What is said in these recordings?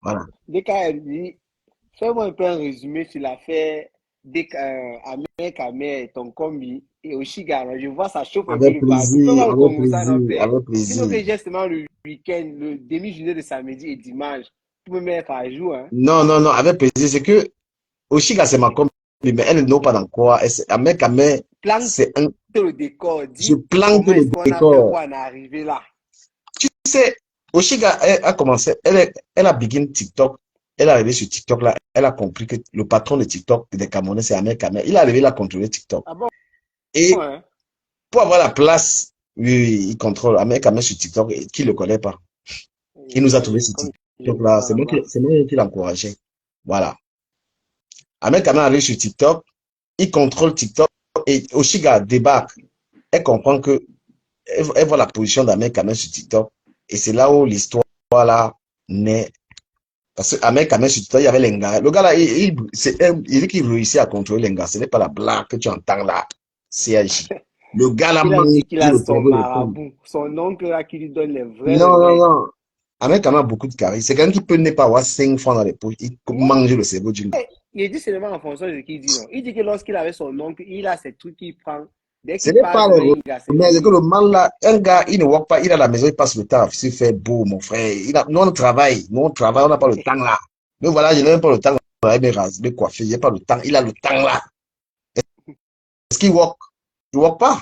Voilà. Dès qu'elle dit, fais-moi un peu un résumé sur l'affaire dès qu'Amé Kamé, ton combi, et Oshiga. Alors, je vois ça chauffe un peu Avec de partout. Fais-moi plaisir, le avec Congo, ça plaisir, non fait. avec Sinon plaisir. que j'ai seulement le week-end, le demi-journée de samedi et dimanche, tu peux me mettre à jour, hein. Non, non, non, avec plaisir. C'est que Oshiga, c'est ma copine, mais elle ne know pas dans quoi. Avec Kamé, Plante c'est un. le décor, Je dis plante comment le est-ce qu'on a fait pour décor. en arriver là. Tu sais, Oshiga a commencé, elle a begin TikTok, elle est arrivée sur TikTok là, elle a compris que le patron de TikTok des Camerounais, c'est Ahmed Kamel. Il est arrivé là à contrôler TikTok. Ah bon, Et hein? pour avoir la place, oui, oui, il contrôle Ahmed Kamel sur TikTok, et qui ne le connaît pas. Il nous a trouvé J'imagine, sur comme je TikTok ne vais là, pas là-bas. c'est moi qui l'a encouragé. Voilà. Ahmed Kamel arrive sur TikTok, il contrôle TikTok et Oshiga débarque. Elle comprend que, elle voit la position d'Ahmed Kamel sur TikTok et c'est là où l'histoire là naît. Parce qu'Ahmed Kamel sur TikTok, il y avait Lenga. Le gars là, il dit qu'il réussit à contrôler Lenga. Ce n'est pas la blague que tu entends là. CIJ. Le gars là Il a mange dit qu'il a le son cerveau des femmes. marabout, son oncle là qui lui donne les vrais Non, non, remèdes. non. Ahmed Kamel a beaucoup de charisme. C'est quelqu'un qui peut ne pas avoir 5 francs dans les poches. Il Ouais, mange le cerveau d'une. il dit seulement en fonction de ce qu'il dit, non. Il dit que lorsqu'il avait son oncle, il a ces trucs qu'il prend. Dès Ce qu'il n'est passe pas devant les Inga, c'est mais c'est que fini. le mal là, un gars, il ne voit pas, il est à la maison, il passe le temps, il fait beau, mon frère. Nous, on travaille, on n'a pas le temps là. Mais voilà, je n'ai même pas le temps de me raser, me coiffer, il n'a pas le temps, il a le temps là. Est-ce qu'il walk? Il ne walk pas.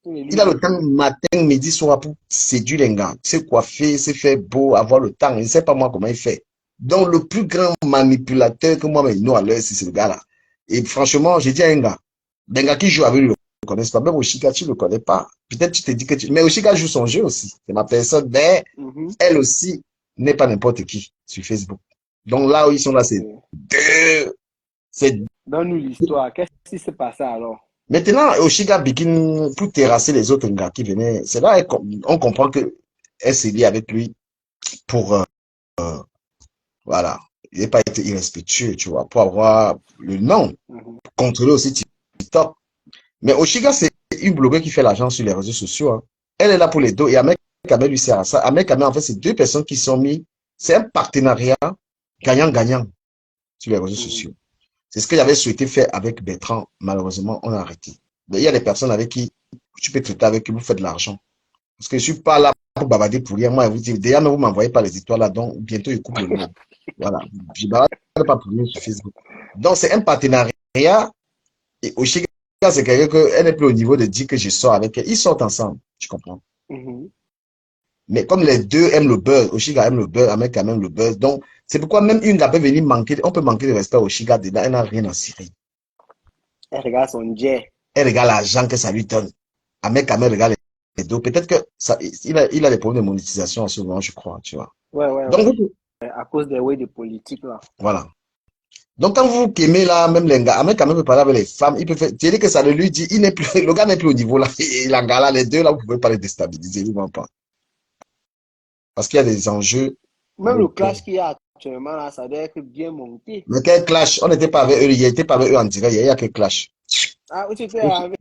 Et Il lui, a il le est temps fou. matin, midi, soir pour séduire les gars, se coiffer, se faire beau, avoir le temps. Il ne sait pas moi comment il fait. Donc, le plus grand manipulateur que moi, nous, à l'heure, c'est ce gars-là. Et franchement, j'ai dit à un gars qui joue avec lui, ne connaissent pas. Même Oshika, tu ne le connais pas. Peut-être tu te dis que tu. Mais Oshika joue son jeu aussi. C'est ma personne. Mais Mhm. elle aussi n'est pas n'importe qui sur Facebook. Donc là où ils sont là, c'est Ok. deux. C'est Donne-nous l'histoire. Qu'est-ce qui s'est passé alors? maintenant, Oshiga begin pour terrasser les autres gars qui venaient. C'est là on comprend que elle s'est liée avec lui pour, voilà, il n'est pas été irrespectueux, tu vois, pour avoir le nom, Mhm. pour contrôler aussi TikTok. Mais Oshiga, c'est une blogueuse qui fait l'argent sur les réseaux sociaux, hein. Elle est là pour les deux. Et Ahmed Kamel lui sert à ça. Ahmed Kamel, en fait, c'est deux personnes qui sont mis. C'est un partenariat gagnant-gagnant sur les réseaux Mhm. sociaux. C'est ce que j'avais souhaité faire avec Bertrand. Malheureusement, on a arrêté. Mais il y a des personnes avec qui tu peux traiter avec qui vous faites de l'argent. Parce que je ne suis pas là pour bavarder pour rien. Moi, vous dites, déjà, ne vous m'envoyez pas les étoiles là, donc bientôt, il coupe le mot. Voilà. Je ne bavarde pas pour rien sur Facebook. Donc, c'est un partenariat. Et Oshiga, c'est quelqu'un qu'elle n'est plus au niveau de dire que je sors avec elle. Ils sortent ensemble. Tu comprends? Mhm. Mais comme les deux aiment le buzz, Oshiga aime le buzz, Ahmed quand même le buzz. Donc, c'est pourquoi même une gars peut venir manquer, on peut manquer de respect à Oshiga dedans, elle n'a rien à cirer. Elle regarde son jet. Elle regarde l'argent que ça lui donne. Ahmed quand même regarde les deux. Peut-être que ça, il a des problèmes de monétisation en ce moment, je crois, tu vois. Ouais, ouais, Donc, ouais. À cause des way de politique là. voilà. Donc, quand vous aimez là, même les gars, Ahmed quand même peut parler avec les femmes, il peut faire, tu dis que ça ne lui dit, il n'est plus, le gars n'est plus au niveau là, il en gala, les deux là, vous pouvez pas les déstabiliser, ils vont pas. Parce qu'il y a des enjeux Même avec le lesquels. clash qu'il y a actuellement là, ça doit être bien monté. Mais quel clash? On n'était pas avec eux, il n'était pas avec eux en direct, il y a quel clash? Ah, où tu étais On avec?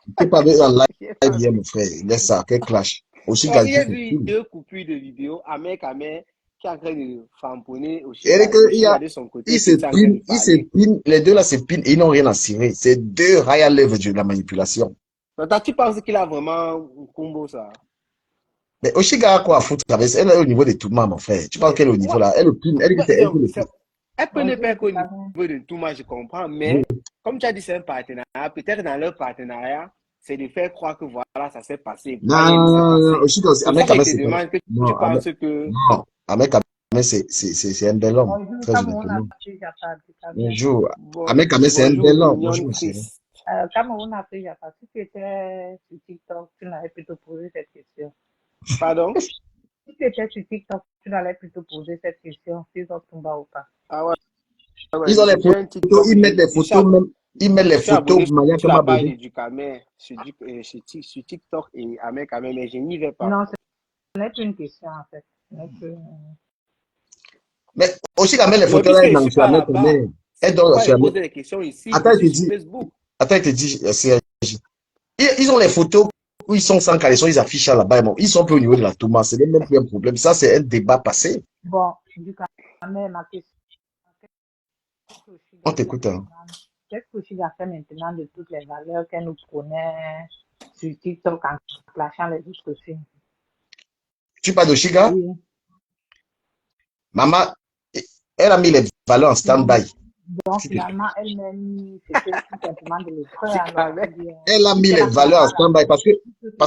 n'était pas avec eux en J'ai live pas hier, vu. mon frère. Laisse ça, quel clash? Aussi, Parce que Gazi, j'ai c'est vu cool. deux coupures de vidéos, Amé qui est en train de famponner Et Et que, Oshiga de son côté aussi, c'est en train de ils se parler. pinent, les deux là se pinent et ils n'ont rien à cirer. C'est deux high level de la manipulation. Donc, toi, tu penses qu'il a vraiment un combo, ça? Mais Oshiga a quoi à foutre avec ça? Elle est au niveau de tout le monde, mon frère. Tu penses Mais qu'elle est au niveau moi, là? Elle le pine, elle dit que c'est elle qui non, le pine. elle peut ne pas Bonjour, être au niveau Vitamine. de tout, moi je comprends, Oui. mais comme tu as dit, c'est un partenariat. Peut-être dans leur partenariat, c'est de faire croire que voilà, ça s'est passé. Non, Rien ne s'est non, non, passé. Oshiga aussi, C'est pour ça Ahmed que je Kamel, te c'est pas. demande que tu Non, penses que. non, Ahmed Kamel, c'est un bel homme, Bonjour, très Cameroun honnêtement. Afrique, Jata, Un Vitamine. jour, Bon, Ahmed Kamel, c'est un bonjour, bel homme. Moi, je mignonne me sais. Chris. Cameroun Afrique, Jata. Si tu étais sur TikTok, tu n'allais plutôt poser cette question. Pardon? Si tu étais sur TikTok, tu n'allais plutôt poser cette question, si ils ont tombé ou pas. Ah ouais, Ils ont ouais. les J'ai un photos, TikTok. ils mettent les photos même, ils mettent les Je suis photos abonné Maya que sur la m'a page bébé. de Ducamer sur TikTok et Amé quand même, mais je n'y vais pas. Non, ce n'est qu'une question, en fait. Ce n'est que... Mais aussi quand même les Mais photos là, puisque je elle ne n'en suis pas jamais là-bas, tourné. Elle c'est dort pourquoi je sur pose des questions ici, Attends, ici sur Facebook. il te dit, ils ont les photos où ils sont sans caleçon, ils affichent ça là-bas. Bon, ils sont plus au niveau de la Touma. C'est même plus un problème. Ça, c'est un débat passé. Bon, du coup, ma question, qu'est-ce que On Oshiga fait t'écoute, hein. maintenant? Qu'est-ce que Oshiga fait maintenant de toutes les valeurs qu'elle nous prônait sur TikTok en clashant les autres filles? Tu parles de Shiga? Oui. Maman, elle a mis les valeurs en Donc, stand-by. donc finalement, elle-même, c'était tout simplement de l'effrayer C'est alors, quand même. Elle a mis puisqu'elle les a valeurs en finalement stand-by parce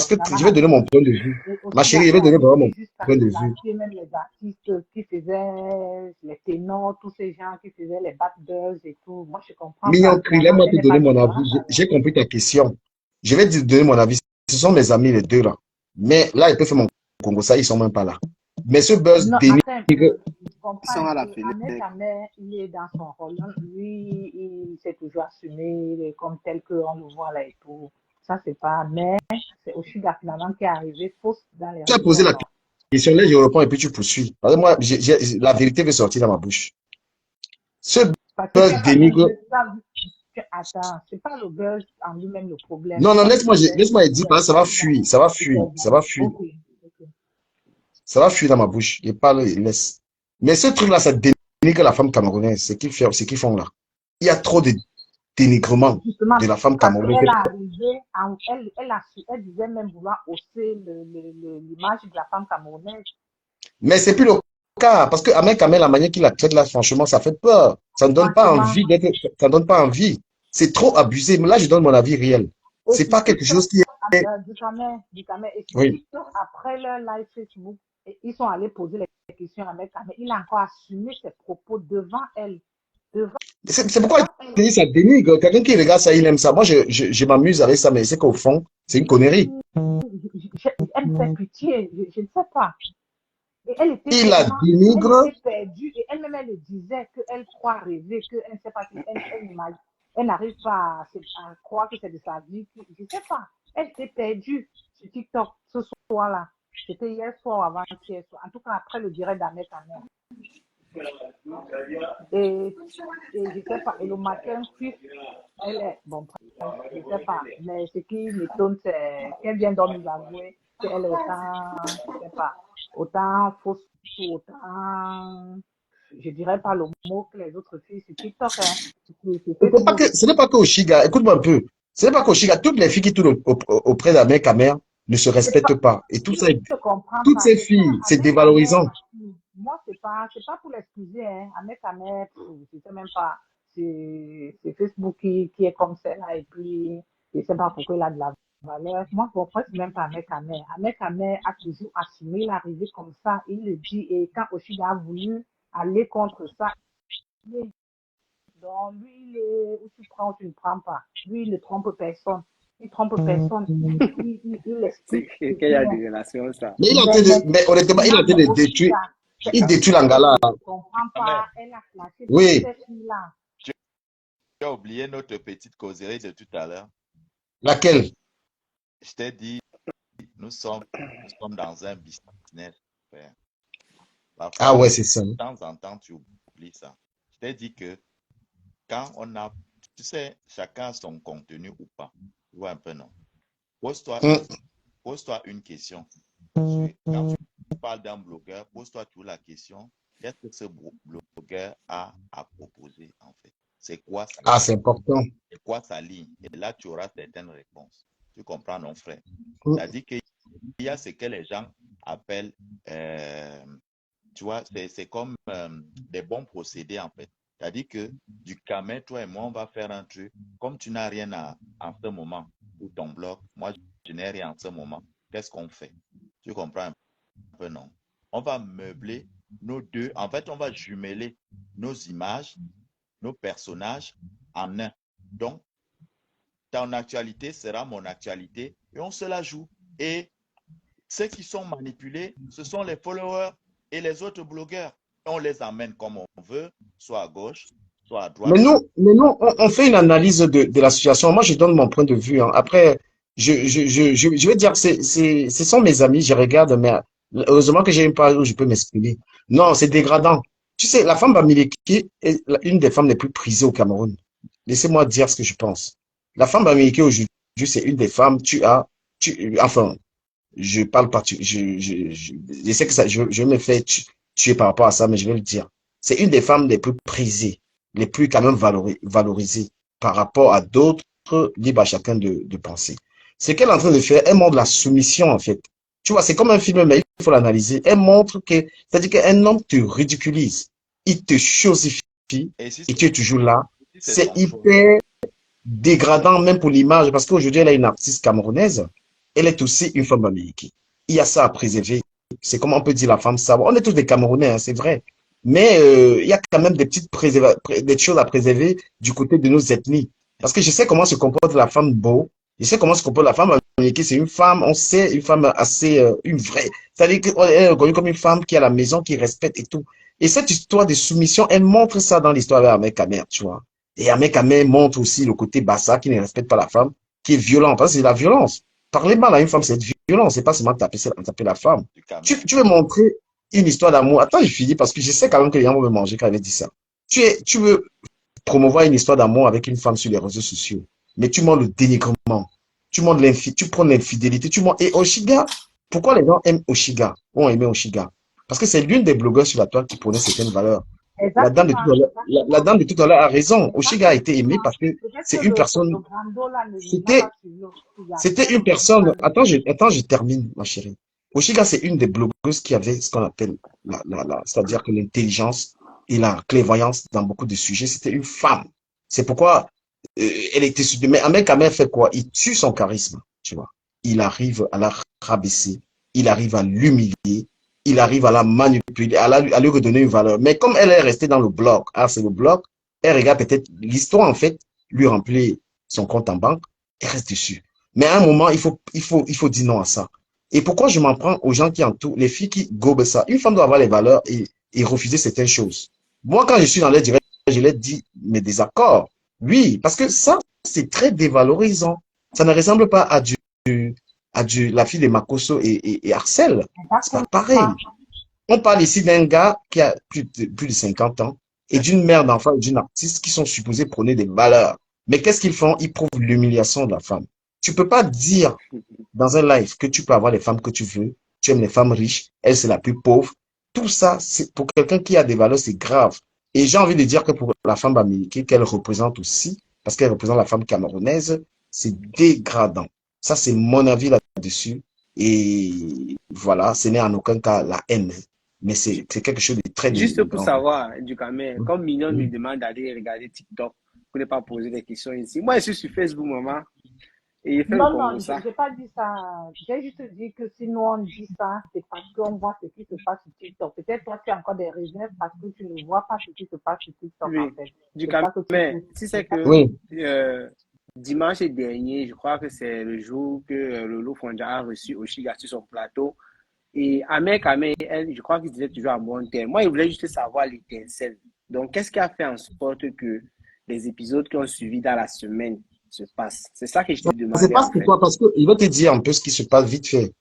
que finalement je vais donner mon point de vue. et Ma aussi chérie, je est vais donner vraiment mon arrivé jusqu'à point de vue. clasher même les artistes qui faisaient les ténors, tous ces gens qui faisaient les bad buzz et tout. Moi, je comprends pas. Mignon, Finalement, laisse-moi elle te n'est donner pas mon avis. différente alors. J'ai compris ta question. Je vais te donner mon avis. Ce sont mes amis, les deux là. Mais là, ils peuvent faire mon Congo, ça, ils sont même pas là. Mais ce buzz Non, dénigre. attends un peu. Je Ils comprends sont un à la peu. fenêtre. Ahmed Ahmed, il est dans son rôle. Lui, il s'est toujours assumé comme tel qu'on le voit là et tout. Ça, c'est pas. Mais c'est Oshiga finalement qui est arrivé fausse dans les Tu as réseaux posé la alors. question, là, je réponds et puis tu poursuis. Parce que moi, la vérité veut sortir dans ma bouche. Ce Parce que tu buzz n'as pas vu, dénigre. attends, c'est pas le buzz en lui-même le problème. Non, C'est non, comme tu disais, laisse-moi dire, il y a parce que ça va Oshiga fuir, ça va et il y a fuir, ça va Zana. fuir. Ok, ok. Ça va fuir dans ma bouche. Je parle et laisse. Mais ce truc-là, ça dénigre la femme camerounaise. Ce qu'ils font là. Il y a trop de dénigrement Justement, de la femme parce camerounaise. qu'elle est arrivée, elle disait même vouloir hausser l'image de la femme camerounaise. Mais c'est plus le cas. Parce que Ahmed Kamel, la manière qu'il la traite là, franchement, ça fait peur. Ça ne donne pas Franchement, envie ça ne donne pas envie. C'est trop abusé. Mais là, je donne mon avis réel. et C'est sur pas quelque TikTok, chose qui est. et sur Oui. TikTok, après leur live Facebook, ils sont allés poser les questions à Mec, mais il a encore assumé ses propos devant elle. Devant C'est pourquoi elle. je dis ça dénigre. Quelqu'un qui regarde ça, il aime ça. Moi, je m'amuse avec ça, mais c'est qu'au fond, c'est une connerie. Elle me fait pitié, je ne sais pas. Et elle était Il la tellement, elle dénigre. était perdue et elle-même, elle le disait qu'elle croit rêver, qu'elle ne sait pas, elle n'arrive pas à croire que c'est de sa vie. Je ne sais pas. Elle était perdue sur TikTok ce soir-là. C'était hier soir ou avant-hier soir. En tout cas, après le direct d'Ahmed Ahmed. Et, et je ne sais pas. Et le matin, puis, elle est, bon, je ne sais pas. Mais ce qui m'étonne, c'est qu'elle vient donc nous avouer qu'elle est autant, je ne sais pas, autant fausse ou autant, je dirais pas le mot que les autres filles sur TikTok, hein, sur Facebook. Ce n'est pas que Oshiga, écoute-moi un peu. Ce n'est pas qu'Oshiga, toutes les filles qui tournent auprès d'Ahmed Kamer ne se respectent pas. Et tout ça, Je ne comprends toutes pas. ces Et ça, filles, c'est avec ta mère, dévalorisant. moi, c'est pas pour l'excuser, hein. Avec ta mère, je sais même pas. C'est Facebook qui est comme ça, là, et puis, je sais pas pourquoi il a de la valeur. Moi, pour moi, c'est même pas avec ta mère. Avec ta mère a toujours assumé l'arrivée comme ça, il le dit, et quand Oshiga a voulu aller contre ça, il est donc, lui, il est, où tu prends ou tu ne prends pas. Lui, il ne trompe personne. Il trompe personne. Il C'est explique ce qu'il y qui a est. des relations, ça. Mais il est en train de, mais honnêtement, il est en train Mais de aussi, détruire, là, c'est il détruit elle l'Angala. que je ne comprends Amen. pas. Elle a classé toutes Oui, ces filles-là. Tu as oublié notre petite causerie de tout à l'heure. laquelle? Je t'ai dit, nous sommes dans un business, frère. Ah Parfois, ouais, de c'est ça. temps en temps, tu oublies ça. Je t'ai dit que quand on a, tu sais, chacun a son contenu ou pas. Tu vois un peu, non? Pose-toi Hum. pose-toi une question. Quand tu parles d'un blogueur, pose-toi toujours la question, qu'est-ce que ce blogueur a à proposer, en fait? C'est quoi Ah, c'est important. sa ligne? Et là, tu auras certaines réponses. Tu comprends, non, frère? Hum. C'est-à-dire qu'il y a ce que les gens appellent, tu vois, c'est comme des bons procédés, en fait. C'est-à-dire que du camé, toi et moi, on va faire un truc. Comme tu n'as rien en ce moment pour ton blog, moi, je n'ai rien en ce moment. Qu'est-ce qu'on fait? Tu comprends un peu, non? On va meubler nos deux. En fait, on va jumeler nos images, nos personnages en un. Donc, ton actualité sera mon actualité et on se la joue. Et ceux qui sont manipulés, ce sont les followers et les autres blogueurs. On les amène comme on veut, soit à gauche, soit à droite. Mais nous on fait une analyse de la situation. Moi, je donne mon point de vue, hein. Après, je vais dire que ce sont mes amis, je regarde, mais heureusement que j'ai une page où je peux m'exprimer. Non, c'est dégradant. Tu sais, la femme Bamileke est une des femmes les plus prisées au Cameroun. Laissez-moi dire ce que je pense. La femme Bamileke aujourd'hui, c'est une des femmes, tu as enfin, je parle pas, je sais que ça, je me fais tuer par rapport à ça, mais je vais le dire. C'est une des femmes les plus prisées, les plus quand même valorisées par rapport à d'autres, libre à chacun de penser. Ce qu'elle est en train de faire, elle montre la soumission, en fait. Tu vois, c'est comme un film, mais il faut l'analyser. Elle montre que, c'est-à-dire qu'un homme te ridiculise, il te chosifie, Et si et tu es toujours là. c'est C'est son choix, hyper dégradant même pour l'image, parce qu'aujourd'hui, elle est une artiste camerounaise, elle est aussi une femme américaine. Il y a ça à préserver. C'est comme on peut dire la femme sabre. On est tous des Camerounais, hein, c'est vrai. Mais il y a quand même des des choses à préserver du côté de nos ethnies. Parce que je sais comment se comporte la femme beau, je sais comment se comporte la femme américaine. C'est une femme, on sait, une femme assez, une vraie. C'est-à-dire qu'elle est reconnue comme une femme qui est à la maison, qui respecte et tout. Et cette histoire de soumission, elle montre ça dans l'histoire avec Ahmed, tu vois. Et Ahmed Ahmed montre aussi le côté bassa qui ne respecte pas la femme, qui est violent. Parce que c'est la violence. Parler mal à une femme, c'est violent. C'est pas seulement taper la femme. du Cameroun. Tu veux montrer une histoire d'amour. Attends, je finis parce que je sais quand même que les gens vont me manger quand elle dit ça. Tu veux promouvoir une histoire d'amour avec une femme sur les réseaux sociaux, mais tu montres le dénigrement. Tu prends l'infidélité. Et Oshiga, pourquoi les gens aiment Oshiga, ont aimé Oshiga? Parce que c'est l'une des blogueurs sur la toile qui prenait certaines valeurs. Exactement, La exactement, dame de tout à l'heure a raison. Oshiga a été aimé exactement. parce que Peut-être que c'est une le personne, Brando là n'a c'était, pas suivi aussi. c'était une C'est ça personne, le truc. attends, je termine, ma chérie. Oshiga, c'est une des blogueuses qui avait ce qu'on appelle c'est-à-dire que l'intelligence et la clairvoyance dans beaucoup de sujets, c'était une femme. C'est pourquoi elle était mais Ahmed Kamel fait quoi? Il tue son charisme, tu vois. Il arrive à la rabaisser, il arrive à l'humilier, il arrive à la manipuler, à lui redonner une valeur. Mais comme elle est restée dans le blog, ah, c'est le blog, elle regarde peut-être l'histoire, en fait, lui remplit son compte en banque, elle reste dessus. Mais à un moment, il faut dire non à ça. Et pourquoi je m'en prends aux gens qui entourent, les filles qui gobent ça? Une femme doit avoir les valeurs et refuser certaines choses. Moi, quand je suis dans les directs, je leur dis mes désaccords. Oui, parce que ça, c'est très dévalorisant. Ça ne ressemble pas la fille de Makoso et Arcel. C'est pas Exactement. pareil. On parle ici d'un gars qui a plus de 50 ans et d'une mère d'enfant et d'une artiste qui sont supposés prôner des valeurs. Mais qu'est-ce qu'ils font? Ils prouvent l'humiliation de la femme. Tu peux pas dire dans un live que tu peux avoir les femmes que tu veux, tu aimes les femmes riches, elle c'est la plus pauvre. Tout ça, c'est pour quelqu'un qui a des valeurs, c'est grave. Et j'ai envie de dire que pour la femme américaine qu'elle représente aussi, parce qu'elle représente la femme camerounaise, c'est dégradant. Ça, c'est mon avis là-dessus. Et voilà, ce n'est en aucun cas la haine, mais Ju- c'est quelque chose de très Juste pour dénigrant. savoir, du Cameroun, comme Mignon me Oui. demande d'aller regarder TikTok, pour ne pas poser des questions ici. Moi, je suis sur Facebook, maman, et il fait le Non, Congo non, je ça. n'ai pas dit ça. J'ai juste dit que sinon on dit ça, c'est parce qu'on voit ce qui se passe sur TikTok. Peut-être toi, tu as encore des réserves parce que tu ne vois pas ce qui se passe sur TikTok, en Oui, fait. du C'est ça que tu Cameroun. trouves. Si c'est C'est ça que que Oui. euh, dimanche dernier, je crois que c'est le jour que Lolo Fonja a reçu Oshiga sur son plateau. Et Ahmed Kamel, elle, je crois qu'ils étaient toujours à bon terme. Moi, il voulait juste savoir l'étincelle. Donc, qu'est-ce qui a fait en sorte que les épisodes qui ont suivi dans la semaine se passent? C'est ça que je te Ça se demandais, passe en pour fait. toi parce qu'il va te dire un peu ce qui se passe vite fait.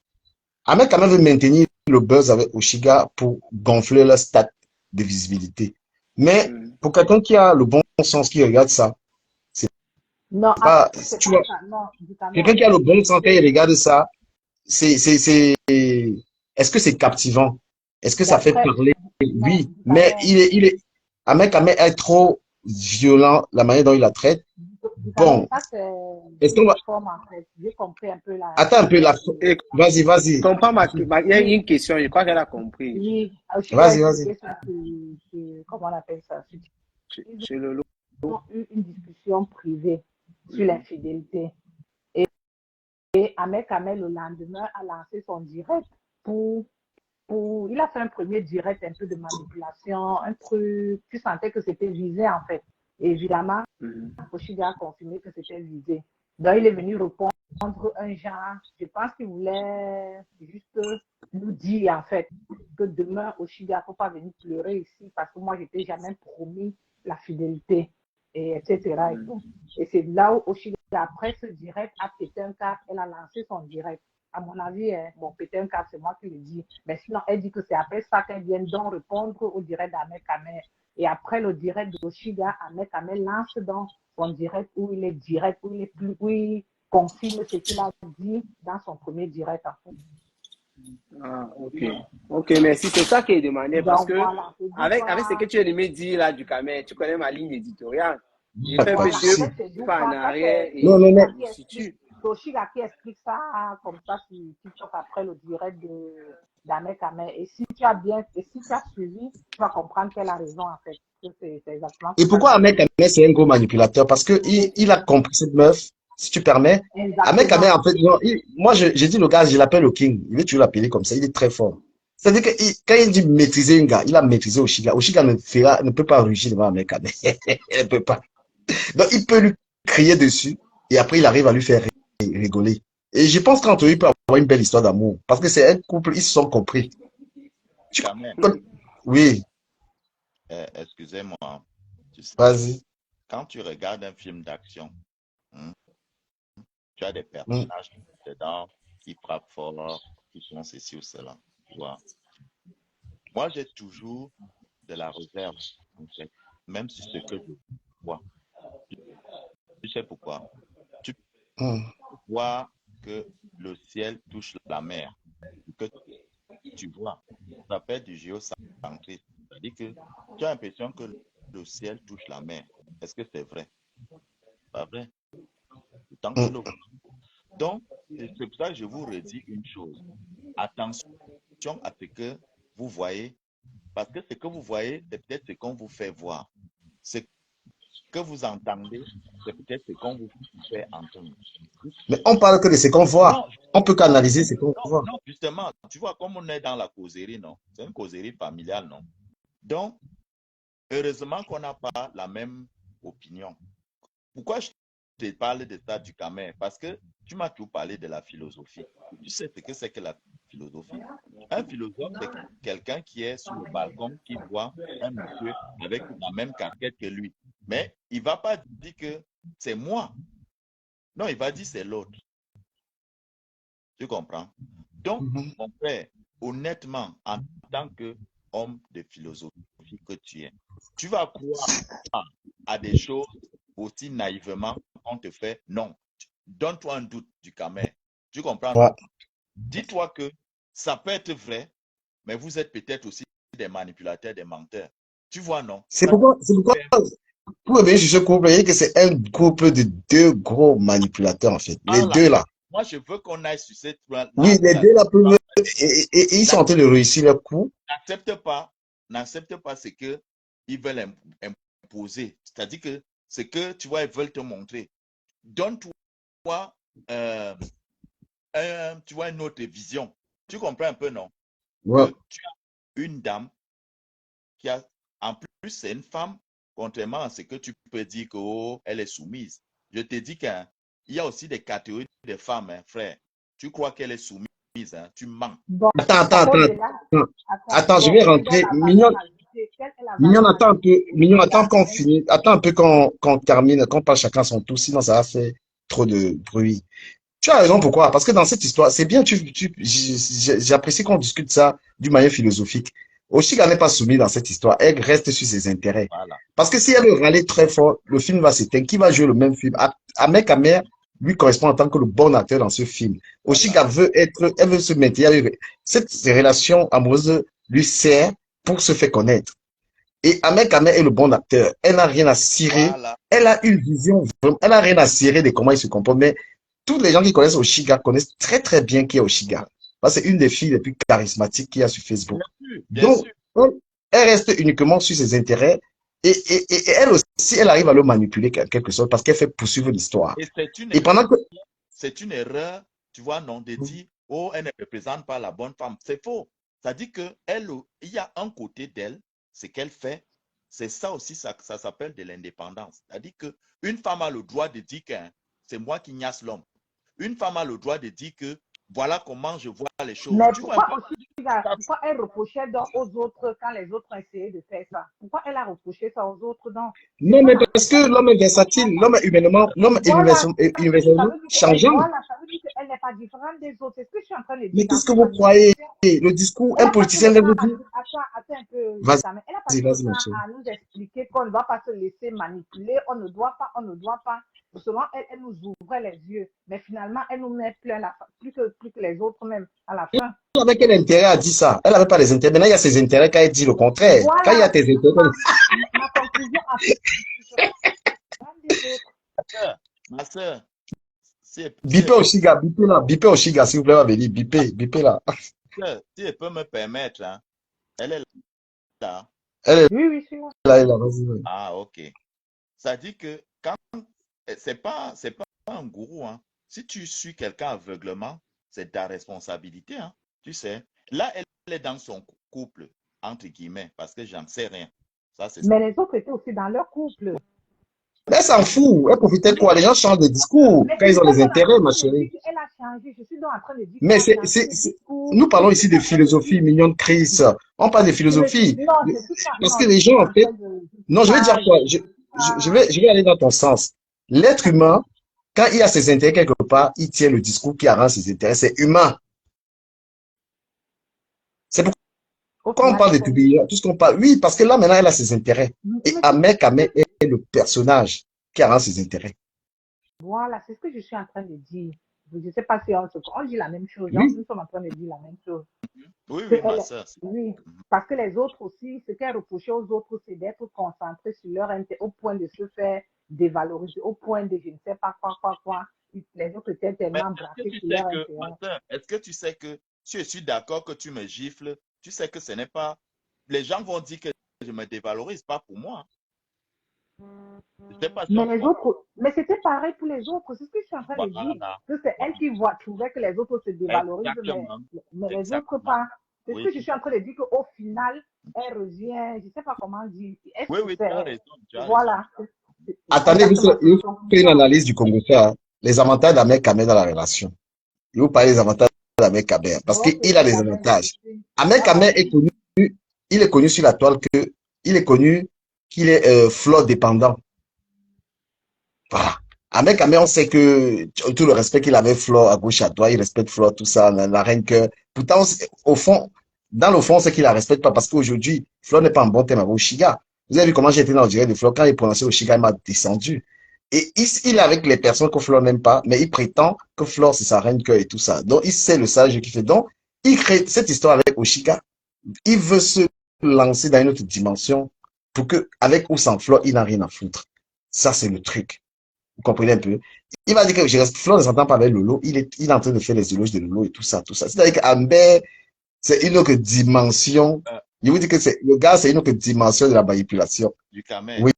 Ahmed quand même veut maintenir le buzz avec Oshiga pour gonfler leur stat de visibilité. Mais Mhm. pour quelqu'un qui a le bon sens, qui regarde ça, c'est non, pas, c'est tu pas vois, ça. Non, du quelqu'un Cameroun. qui a le bon sens, quand il regarde ça, est-ce que c'est captivant? Est-ce que ça fait D'après, parler? non, Oui, du mais Cameroun. Ahmed est trop violent, la manière dont il la traite. Du Cameroun, Bon, ça c'est est-ce qu'on une va, forme, en fait. J'ai compris un peu attends un peu, l'histoire de. Et vas-y, comprends il y a Oui, une question, je crois qu'elle a compris. oui. Oshiga a vas-y. expliqué ça comment on appelle ça? Chez Lolo. Ont eu une discussion privée sur l'infidélité. Et Ahmed Kamel, le lendemain, a lancé son direct pour, il a fait un premier direct un peu de manipulation, un truc, tu sentais que c'était visé en fait. Et évidemment, Mhm. Oshiga a confirmé que c'était visé. Donc, il est venu répondre un genre, je pense qu'il voulait juste nous dire en fait que demain, Oshiga, il ne faut pas venir pleurer ici parce que moi, je t'ai jamais promis la fidélité, et etc. Et Mhm. tout. Et c'est là où Oshiga, après ce direct, a pété un câble, elle a lancé son direct. À mon avis, bon, pété un câble, c'est moi qui le dis. Mais sinon, elle dit que c'est après ça qu'elle vient donc répondre au direct d'Ahmed Kamel. Et après le direct d'Oshiga, Ahmed Kamel lance donc son direct où il est direct, où il est plus, confirme ce qu'il a dit dans son premier direct. En fait. Ah, ok. Ok, merci. C'est ça qui est demandé parce Donc que voilà, c'est avec ce que tu viens de me dire là du Cameroun, tu connais ma ligne éditoriale. J'ai Pas fait de un peu voilà, en deux souci. fait, c'est d'où pas en quoi. Ça, arrière c'est Non, et non, non. Oshiga je qui me explique, situe. c'est Oshiga qui explique ça comme ça sur TikTok après le direct d'Ahmed Kamer. Et si tu as bien, et si tu as suivi, tu vas comprendre qu'elle a raison en fait. C'est exactement Et ça pourquoi qu'elle Ahmed dit. Kamel, c'est un gros manipulateur? Parce que il a compris cette meuf, si tu permets. Ahmed Kamel, Exactement. en fait, non, moi, j'ai dit le gars, je l'appelle le king. Il veut toujours l'appeler comme ça. Il est très fort. C'est-à-dire que quand il dit maîtriser un gars, il a maîtrisé Oshiga. Oshiga ne peut pas rugir devant Ahmed Kamel. Il ne peut pas. Donc, il peut lui crier dessus et après, il arrive à lui faire rigoler. Et je pense qu'entre eux, il peut avoir une belle histoire d'amour. Parce que c'est un couple, ils se sont compris. Tu Quand même, connais- Oui, excusez-moi, tu sais, vas-y. quand tu regardes un film d'action, hein, tu as des Mm, personnages dedans qui frappent fort, qui font ceci ou cela. Tu vois. Moi, j'ai toujours de la réserve, en fait, même sur ce que je vois. Tu sais pourquoi? Tu mm. vois que le ciel touche la mer, que tu vois. Ça s'appelle du géocentrisme. C'est-à-dire que tu as l'impression que le ciel touche la mer. Est-ce que c'est vrai? Pas vrai. Tant que Mm. le voit. Donc, c'est pour ça que je vous redis une chose. Attention à ce que vous voyez, parce que ce que vous voyez, c'est peut-être ce qu'on vous fait voir. Ce que vous entendez, c'est peut-être ce qu'on vous fait entendre. Mais on parle que de ce qu'on voit. Non, On peut non, canaliser ce qu'on non, voit. non, justement, tu vois, comme on est dans la causerie, non? C'est une causerie familiale, non? Donc, heureusement qu'on n'a pas la même opinion. Pourquoi je te parle de ça du Camer? Parce que tu m'as tout parlé de la philosophie. Tu sais ce que c'est que la philosophie? Un philosophe, c'est quelqu'un qui est sur le balcon, qui voit un monsieur avec la même casquette que lui. Mais il ne va pas dire que c'est moi. Non, il va dire c'est l'autre. Tu comprends? Donc, Mhm. mon frère, honnêtement, en tant qu'homme de philosophie que tu es, tu vas croire à des choses aussi naïvement qu'on te fait. Non. Donne-toi un doute du Camer. Tu comprends, Ouais. non? Dis-toi que ça peut être vrai, mais vous êtes peut-être aussi des manipulateurs, des menteurs. Tu vois, non? Parce C'est pourquoi, que, pour revenir sur ce couple, vous voyez que c'est un couple de deux gros manipulateurs, en fait. Les voilà. deux là. Moi, je veux qu'on aille sur cette Oui, les là. deux là peuvent, et ils sont en train de réussir leur coup. N'accepte pas ce que ils veulent imposer. C'est-à-dire que ce que tu vois, ils veulent te montrer. Donne-toi tu vois une autre vision. Tu comprends un peu, non? Ouais. Que tu as une dame qui a, en plus, c'est une femme, contrairement à ce que tu peux dire que, oh, elle est soumise. Je te dis qu'il y a aussi des catégories de femmes, hein, frère. Tu crois qu'elle est soumise, hein, tu mens. Bon, au-delà, Attends, je bon, vais au-delà de rentrer. la valeur ajoutée, quelle est la Mignon, valeur attends un peu. ajoutée Mignon, attends qu'on d'Ahmed? finisse. Attends un peu qu'on termine, qu'on parle chacun son tour, sinon ça va faire trop de bruit. Tu as raison, pourquoi? Parce que dans cette histoire, c'est bien, j'apprécie qu'on discute ça d'une manière philosophique. Oshiga n'est pas soumis dans cette histoire, elle reste sur ses intérêts. Voilà. Parce que si elle râle très fort, le film va s'éteindre. Qui va jouer le même film? Ahmed Kamer lui correspond en tant que le bon acteur dans ce film. Oshiga Voilà. elle veut se maintenir. Cette relation amoureuse lui sert pour se faire connaître. Et Ahmed Kamer est le bon acteur. Elle n'a rien à cirer. Voilà. Elle a une vision, elle n'a rien à cirer de comment il se comporte. Mais tous les gens qui connaissent Oshiga connaissent très très bien qui est Oshiga. C'est une des filles les plus charismatiques qu'il y a sur Facebook. Bien sûr, bien Donc, sûr. elle reste uniquement sur ses intérêts et elle aussi, elle arrive à le manipuler en quelque sorte parce qu'elle fait poursuivre l'histoire. Et Et pendant que... c'est une erreur, tu vois, non, de dire, oh, elle ne représente pas la bonne femme. C'est faux. Ça dit que elle, il y a un côté d'elle, ce qu'elle fait, c'est ça aussi, ça s'appelle de l'indépendance. C'est-à-dire qu'une femme a le droit de dire que c'est moi qui niasse l'homme. Une femme a le droit de dire que voilà comment je vois les choses. Mais Tu vois un peu? pourquoi elle reprochait donc aux autres quand les autres ont essayé de faire ça? Pourquoi elle a reproché ça aux autres donc? Non, mais parce que l'homme est versatile, l'homme est humainement, l'homme est Voilà, ça universellement veut dire changeant. ça veut dire qu'elle n'est pas différente des autres. C'est ce que je suis en train de Mais dire dans qu'est-ce que toute vous la croyez? discussion. Le discours, Elle un a passé politicien le lève temps le dit. attends un peu, Kamel. Elle a passé Vas-y, le vas-y, temps mon chéri. à nous expliquer qu'on ne doit pas se laisser manipuler, on ne doit pas. selon elle, elle nous ouvrait les yeux. Mais finalement, elle nous met plus que les autres même à la fin. Elle avait quel intérêt à dire ça? Elle n'avait pas les intérêts. Maintenant, il y a ses intérêts quand elle dit le contraire. Quand il y a Voilà, tes intérêts, ma conclusion à ce Ma soeur, si bipez Oshiga, bipez Oshiga, s'il vous plaît, va venir, bipez là. si elle peut me permettre, hein, elle est là. Elle Oui, est là, vas-y. Ah, ok. Ça dit que quand c'est pas un gourou, hein. Si tu suis quelqu'un aveuglement, c'est ta responsabilité, hein. Tu sais. Là, elle est dans son couple, entre guillemets, parce que j'en sais rien. Ça, c'est ça. Mais les autres étaient aussi dans leur couple. Mais elle s'en fout. Elle profitait de quoi? Les gens changent de discours quand ils ont des intérêts, ma chérie. Elle a changé. Je suis donc en train de dire Mais qu'elle a changé de discours. nous parlons ici de philosophie, mignonne Chris. On parle de philosophie. Non, c'est tout ça. Parce Non, que les gens, en fait, non, je vais dire quoi? Ah, Je vais aller dans ton sens. L'être humain, quand il a ses intérêts quelque part, il tient le discours qui arrange ses intérêts. C'est humain. C'est pourquoi on parle de publier, tout ce qu'on parle. Oui, parce que là, maintenant, elle a ses intérêts. Et Ahmed est le personnage qui arrange ses intérêts. Voilà, c'est ce que je suis en train de dire. Je ne sais pas si on dit la même chose. Oui. Nous sommes en train de dire la même chose. Oui, oui, ma soeur. Oui, parce que les autres aussi, ce qu'elles reprochaient aux autres, c'est d'être concentrés sur leur intérêt au point de se faire dévaloriser, au point de je ne sais pas quoi. Les autres étaient tellement braqués sur leur intérêt. Est-ce que tu sais que si je suis d'accord que tu me gifles, tu sais que ce n'est pas. Les gens vont dire que je me dévalorise, pas pour moi. Je sais pas si Mais les autres, mais c'était pareil pour les autres. C'est ce que je suis en train de dire. Que c'est elle qui trouvait que les autres se dévalorisent, mais les autres pas. C'est ce que je suis en train de dire qu'au final, elle revient, je ne sais pas comment dire. Oui, tu as raison. Voilà. Attendez, vous faites une analyse du Congo, hein. Les avantages d'Ahmed Kamé dans la relation. Je vous parle des avantages d'Ahmed Kamé, parce qu'il a des avantages. Ahmed Kamé est connu, il est connu sur la toile il est connu qu'il est flot dépendant. Voilà. Ahmed Kamé, on sait que tout le respect qu'il avait Flo à gauche à droite, il respecte Flo, tout ça, la reine que. Pourtant, au fond, dans le fond, c'est qu'il la respecte pas parce qu'aujourd'hui, Flo n'est pas en bon terme avec Oshiga. Vous avez vu comment j'étais dans le direct de Flo, quand il prononçait Oshiga, il m'a descendu. Et il est avec les personnes que Flo n'aime pas, mais il prétend que Flo, c'est sa reine cœur et tout ça. Donc, il sait le sage qu'il fait. Donc, il crée cette histoire avec Oshiga. Il veut se lancer dans une autre dimension pour que, avec ou sans Flo, il n'a rien à foutre. Ça, c'est le truc. Vous comprenez un peu? Il va dire que Flo ne s'entend pas avec Lolo. Il est en train de faire les éloges de Lolo et tout ça, tout ça. C'est-à-dire qu'Amber, c'est une autre dimension. Je vous dis que le gars, c'est une autre dimension de la manipulation. Du Kamé. Oui.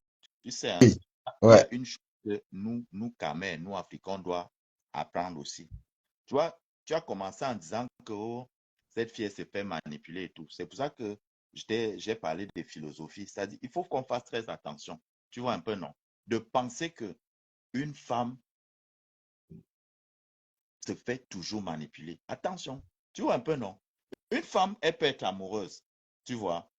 Tu sais, hein, Oui. il y a une chose que nous Kamé, nous Africains, on doit apprendre aussi. Tu vois, tu as commencé en disant que cette fille se fait manipuler et tout. C'est pour ça que j'ai parlé de philosophie. C'est-à-dire, il faut qu'on fasse très attention. Tu vois un peu, non? De penser que une femme se fait toujours manipuler. Attention, tu vois un peu, non? Une femme, elle peut être amoureuse, tu vois.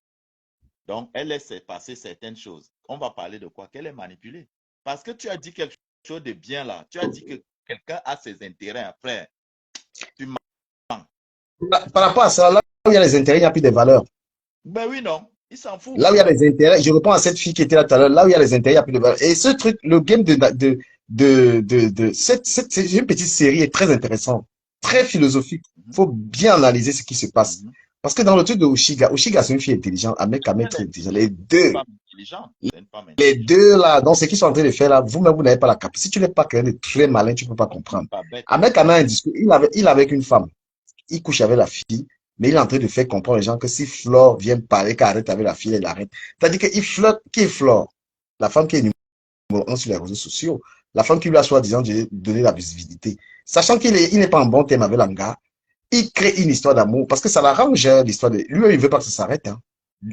Donc, elle laisse passer certaines choses. On va parler de quoi? Qu'elle est manipulée. Parce que tu as dit quelque chose de bien là. Tu as dit que quelqu'un a ses intérêts après. Tu mens. Par rapport à ça, là où il y a les intérêts, il n'y a plus de valeur. Ben oui, non. Il s'en fout. Là où il y a les intérêts, je réponds à cette fille qui était là tout à l'heure, là où il y a les intérêts, il n'y a plus de valeur. Et ce truc, le game c'est une petite série est très intéressante, très philosophique. Il faut bien analyser ce qui se passe. Parce que dans le truc de Oshiga, c'est une fille intelligente, Ahmed Kamé très intelligent. Les deux là, donc ce qu'ils sont en train de faire là, vous-même, vous n'avez pas la capacité. Si tu n'es pas quelqu'un de très malin, tu ne peux pas comprendre. Ahmed Kamé a un discours, il est avec une femme. Il couche avec la fille, mais il est en train de faire comprendre aux gens que si Flore vient parler, qu'elle arrête avec la fille, elle arrête. C'est-à-dire qu'il flotte, qui est Flore? La femme qui est numéro 1 sur les réseaux sociaux. La femme qui lui a soi-disant donné la visibilité. Sachant qu'il n'est pas en bon terme avec l'anga, il crée une histoire d'amour parce que ça l'arrange, l'histoire de. Lui, il veut pas que ça s'arrête. Hein.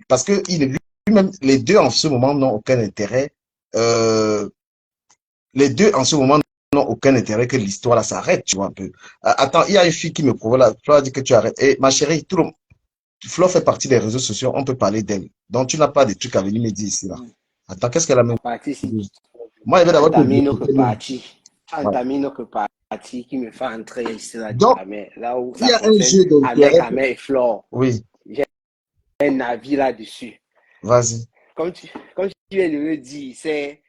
Parce que lui-même, les deux en ce moment n'ont aucun intérêt. Les deux en ce moment n'ont aucun intérêt que l'histoire là s'arrête, tu vois un peu. Attends, il y a une fille qui me provoque là. Flo a dit que tu arrêtes. Et ma chérie, Flo fait partie des réseaux sociaux, on peut parler d'elle. Donc tu n'as pas de trucs à venir me dire ici là. Attends, qu'est-ce qu'elle a même dit? Moi, il va d'abord entamer notre partie qui me fait entrer ici là. Donc, là où il y a un jeu d'intérêt et Flore. Oui. J'ai un avis là-dessus. Vas-y. Comme tu viens de le dire, c'est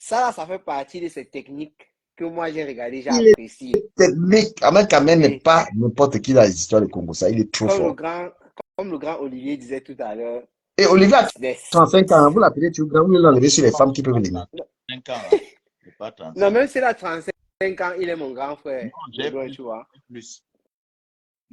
Ça fait partie de ces techniques que moi j'ai regardé, j'ai Il est apprécié. technique. Ahmed Kamel n'est Oui. pas n'importe qui dans les histoires de Congo. Ça, il est trop Comme le fort. grand, comme le grand Olivier disait tout à l'heure, Et c'est du Olivier a business. 35 ans. Vous l'appelez tu grand, vous l'enlevez sur les femmes qui peuvent l'aimer. 5 ans, là. C'est pas Non, 35 même ans. s'il a 35 ans, il est mon grand frère. Non, De j'ai loin, plus. tu vois. Plus.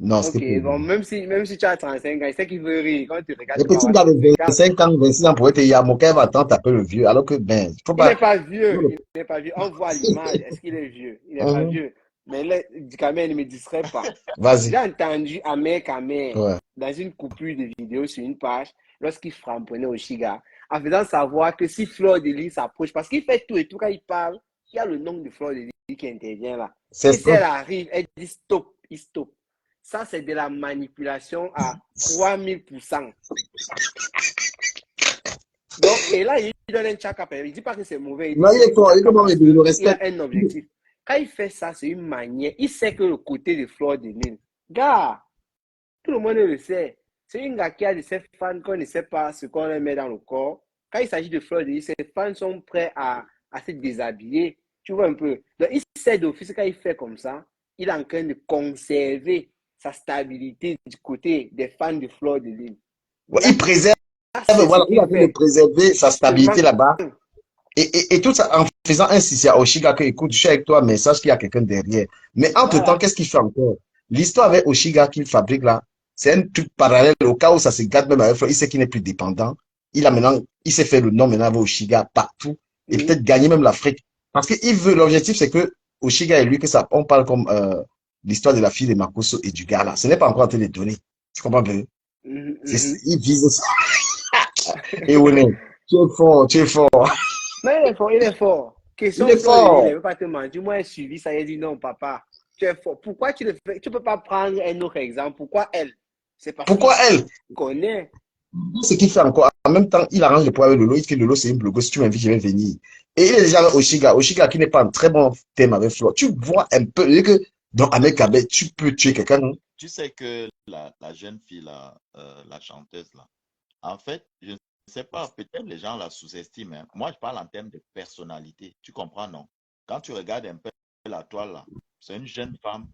Non, c'était Ok, pour bon, vous. même si tu as 35 ans, il sait qu'il veut rire. Quand tu regardes, Les tu vas petits avoir gars de 35 ans. 25 ans, 26 ans pourraient te dire, mon va attendre taper le vieux. Alors que, ben, il faut Il n'est pas. pas vieux. Il n'est pas vieux. On voit l'image. Est-ce qu'il est vieux? Il n'est pas Mhm. vieux. Mais là, quand même, il ne me distrait pas. Vas-y. J'ai entendu Amer Kamer Ouais. dans une coupure de vidéo sur une page lorsqu'il frapponnait Oshiga en faisant savoir que si Fleur de Lis s'approche, parce qu'il fait tout et tout quand il parle, il y a le nom de Fleur de Lis qui intervient là. C'est Et si elle stop. arrive, elle dit stop, il stop. Ça, c'est de la manipulation à 3000%. Donc, et là, il donne un check-up. Il ne dit pas que c'est mauvais. Il dit Non, que il c'est est un fort. Il est check-up comment parce il le qu'il a respecte. un objectif. Quand il fait ça, c'est une manière. Il sait que le côté de Fleur de Lille, gars, tout le monde le sait. C'est une gars qui a de ses fans qu'on ne sait pas ce qu'on leur met dans le corps. Quand il s'agit de Fleur de Lille, ses fans sont prêts à se déshabiller. Tu vois un peu. Donc, il sait d'office quand il fait comme ça, il est en train de conserver sa stabilité du côté des fans de Fleur de Lille. Ouais, il préserve, C'est ce voilà, il a qu'il envie de fait. préserver sa Justement, stabilité là-bas. Et tout ça en faisant insister à Oshiga que, écoute, je suis avec toi, mais sache qu'il y a quelqu'un derrière. Mais entre-temps, voilà. qu'est-ce qu'il fait encore? L'histoire avec Oshiga qu'il fabrique là, c'est un truc parallèle au cas où ça se gâte même avec Flo. Il sait qu'il n'est plus dépendant. Il s'est fait le nom maintenant avec Oshiga partout et peut-être gagner même l'Afrique. Parce qu'il veut, l'objectif c'est que Oshiga et lui, que ça, on parle comme l'histoire de la fille de Makoso et du gars là. Ce n'est pas encore en train de donner. Tu comprends bien? Il vise ça. Et Oné, tu es fort, tu es fort. Mais il est fort, il est fort. Il Question est Fleur de Lille, il ne fort. veut pas te mentir. Moi, elle suivi ça, il dit non, papa, tu es fort. Pourquoi tu ne fais, tu peux pas prendre un autre exemple? Pourquoi elle? C'est parce Pourquoi qu'il elle? connaît. Ce qu'il fait encore, en même temps, il arrange le poids avec Lolo. Il fait Lolo, c'est une blogueuse. Si tu m'invites, je vais venir. Et il est déjà avec Oshiga. Oshiga qui n'est pas un très bon thème avec Flo. Tu vois un peu que dans Ahmed Kabé, tu peux tuer quelqu'un. Non? Tu sais que la jeune fille, là, la chanteuse, là, en fait, je ne sais pas, peut-être les gens la sous-estiment. Hein. Moi, je parle en termes de personnalité. Tu comprends, non? Quand tu regardes un peu la toile, là, c'est une jeune femme,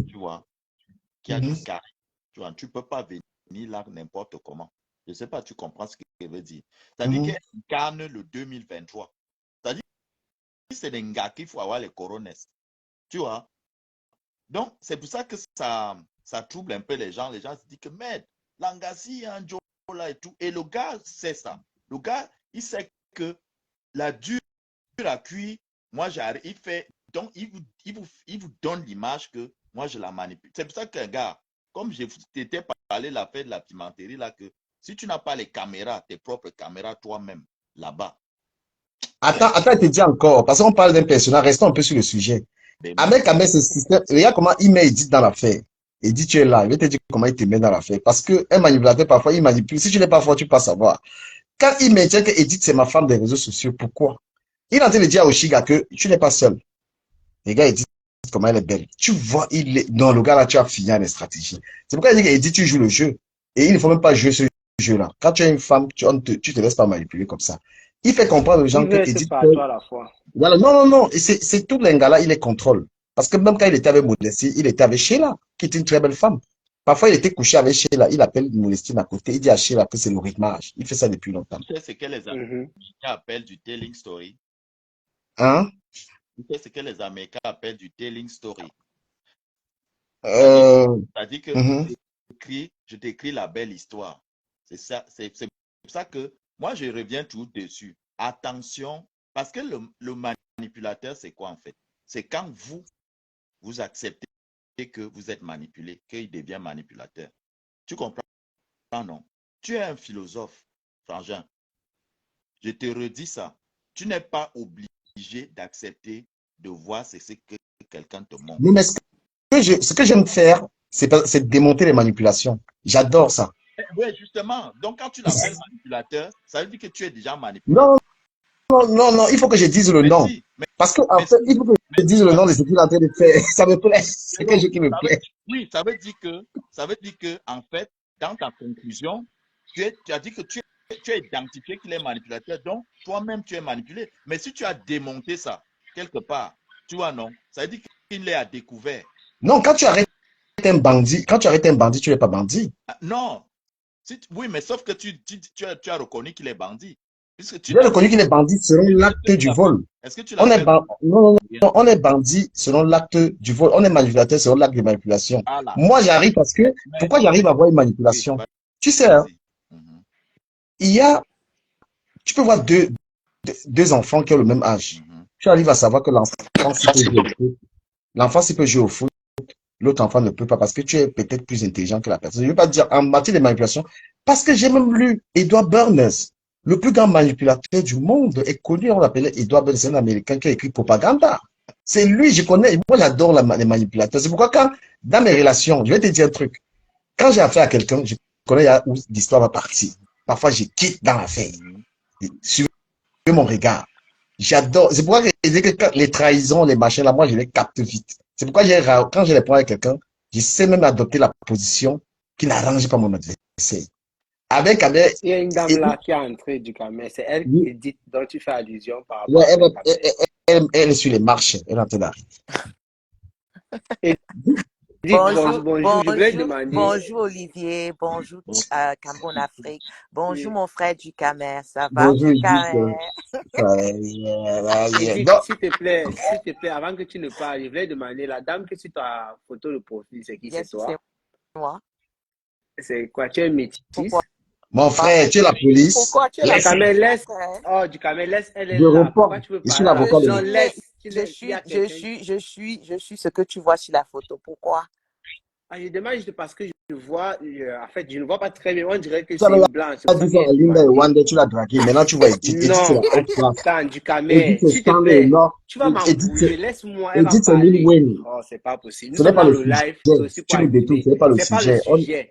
tu vois, qui a du charisme. Tu vois, tu ne peux pas venir là n'importe comment. Je ne sais pas, tu comprends ce que je veux dire. C'est-à-dire qu'elle incarne le 2023. C'est-à-dire que c'est des gars qu'il faut avoir les corones. Tu vois? Donc, c'est pour ça que ça trouble un peu les gens. Les gens se disent que, merde, Langassi, Anjo, là et tout. Et le gars sait ça. Le gars, il sait que la dure à cuire, moi, j'arrive, il fait, donc, il vous donne l'image que moi, je la manipule. C'est pour ça qu'un gars, comme je t'étais parlé la fête de la pimenterie, là, que si tu n'as pas les caméras, tes propres caméras toi-même, là-bas. Attends, je te dis encore, parce qu'on parle d'un personnage, restons un peu sur le sujet. Ahmed Kabé, c'est ce système. Regarde comment il met Edith dans l'affaire. Il dit, tu es là. Il va te dire comment il te met dans l'affaire. Parce qu'un manipulateur, parfois, il manipule. Si tu n'es pas fort, tu peux pas savoir. Quand il maintient que Edith, c'est ma femme des réseaux sociaux, pourquoi? Il est en train de dire à Oshiga que tu n'es pas seul. Les gars, Edith, comment elle est belle. Tu vois, il est, non, le gars là, tu as fini les stratégies. C'est pourquoi il dit qu'Edith, tu joues le jeu. Et il ne faut même pas jouer ce jeu-là. Quand tu es une femme, tu te laisses pas manipuler comme ça. Il fait comprendre aux gens Il que veut être Edith, partout à la fois. voilà, non, non, non, et c'est tout les gars-là, il les contrôle. Parce que même quand il était avec Modestie, il était avec Sheila, qui est une très belle femme. Parfois, il était couché avec Sheila, il appelle Modestine à côté, il dit à Sheila que c'est le rythmage. Il fait ça depuis longtemps. Tu sais ce que les Américains appellent du telling story? Hein? Tu sais ce que les Américains appellent du telling story? C'est-à-dire que je t'écris la belle histoire. C'est ça, c'est pour ça que moi, je reviens tout dessus. Attention, parce que le manipulateur, c'est quoi en fait? C'est quand vous acceptez que vous êtes manipulé, qu'il devient manipulateur. Tu comprends, non? Tu es un philosophe, Frangin. Je te redis ça. Tu n'es pas obligé d'accepter de voir ce que quelqu'un te montre. Mais ce que j'aime faire, c'est démonter les manipulations. J'adore ça. Oui, justement. Donc, quand tu l'appelles manipulateur, ça veut dire que tu es déjà manipulateur. Non, non, non, il faut que je dise le nom. Parce que, en fait, il faut que je dise le nom de ce qu'il est en train de faire. Ça me plaît. C'est quelque chose qui me plaît. Oui, ça veut dire que, en fait, dans ta conclusion, tu as dit que tu tu as identifié qu'il est manipulateur, donc toi-même tu es manipulé. Mais si tu as démonté ça quelque part, tu vois, non, ça veut dire qu'il est à découvert. Non, quand tu arrêtes un bandit, tu n'es pas bandit. Non, oui, mais sauf que tu as reconnu qu'il est bandit. Puisque tu J'ai l'as reconnu qu'il est bandit selon l'acte du vol. Est-ce que tu On est l'appelles non, on est bandit selon l'acte du vol. On est manipulateur selon l'acte de manipulation. là. Moi, j'arrive parce que, pourquoi j'arrive à voir une manipulation? Oui, tu sais, hein, tu peux voir deux enfants qui ont le même âge. Tu arrives à savoir que l'enfant s'il peut jouer au foot, l'autre enfant ne peut pas parce que tu es peut-être plus intelligent que la personne. Je ne veux pas dire en matière de manipulation, parce que j'ai même lu Edward Bernays, le plus grand manipulateur du monde, est connu, on l'appelait Edward Bernays, c'est un Américain qui a écrit Propaganda. C'est lui, je connais, moi j'adore les manipulateurs. C'est pourquoi quand, dans mes relations, je vais te dire un truc, quand j'ai affaire à quelqu'un, je connais où l'histoire va partir. Parfois, je quitte dans l'affaire. Suivez mon regard. J'adore. C'est pourquoi je dis que les trahisons, les machins, là, moi, je les capte vite. C'est pourquoi quand je les prends avec quelqu'un, je sais même adopter la position qui n'arrange pas mon adversaire. Il y a une dame là qui est entrée du camion. C'est elle qui dit, dont tu fais allusion par rapport à elle est sur les marches. Elle est en train d'arriver. Bonjour, je voulais demander. Bonjour Olivier, bonjour Cameroun Afrique, bonjour mon frère du Camer, ça va du Camer? S'il te plaît, avant que tu ne parles, je voulais demander, la dame que tu ta photo de profil, c'est qui? C'est toi? C'est moi. C'est quoi? Tu es métisse? Pourquoi? Mon frère, tu es la police. Pourquoi tu es la police? Oh, du Camer, laisse, elle est là. Pourquoi tu veux parler? Je suis l'avocat de Je suis ce que tu vois sur la photo. Pourquoi? Je demande parce que je vois, en fait, je ne vois pas très bien. On dirait que c'est une blanche. Tu l'as dragué. Maintenant, tu vois Edith. Non, attends, du Camer. S'il te plaît, tu vas m'embrouiller. Laisse-moi. Edith, c'est Lil Wayne. Oh, c'est pas possible. Ce n'est pas le live. Tu nous détournes. Ce n'est pas le sujet.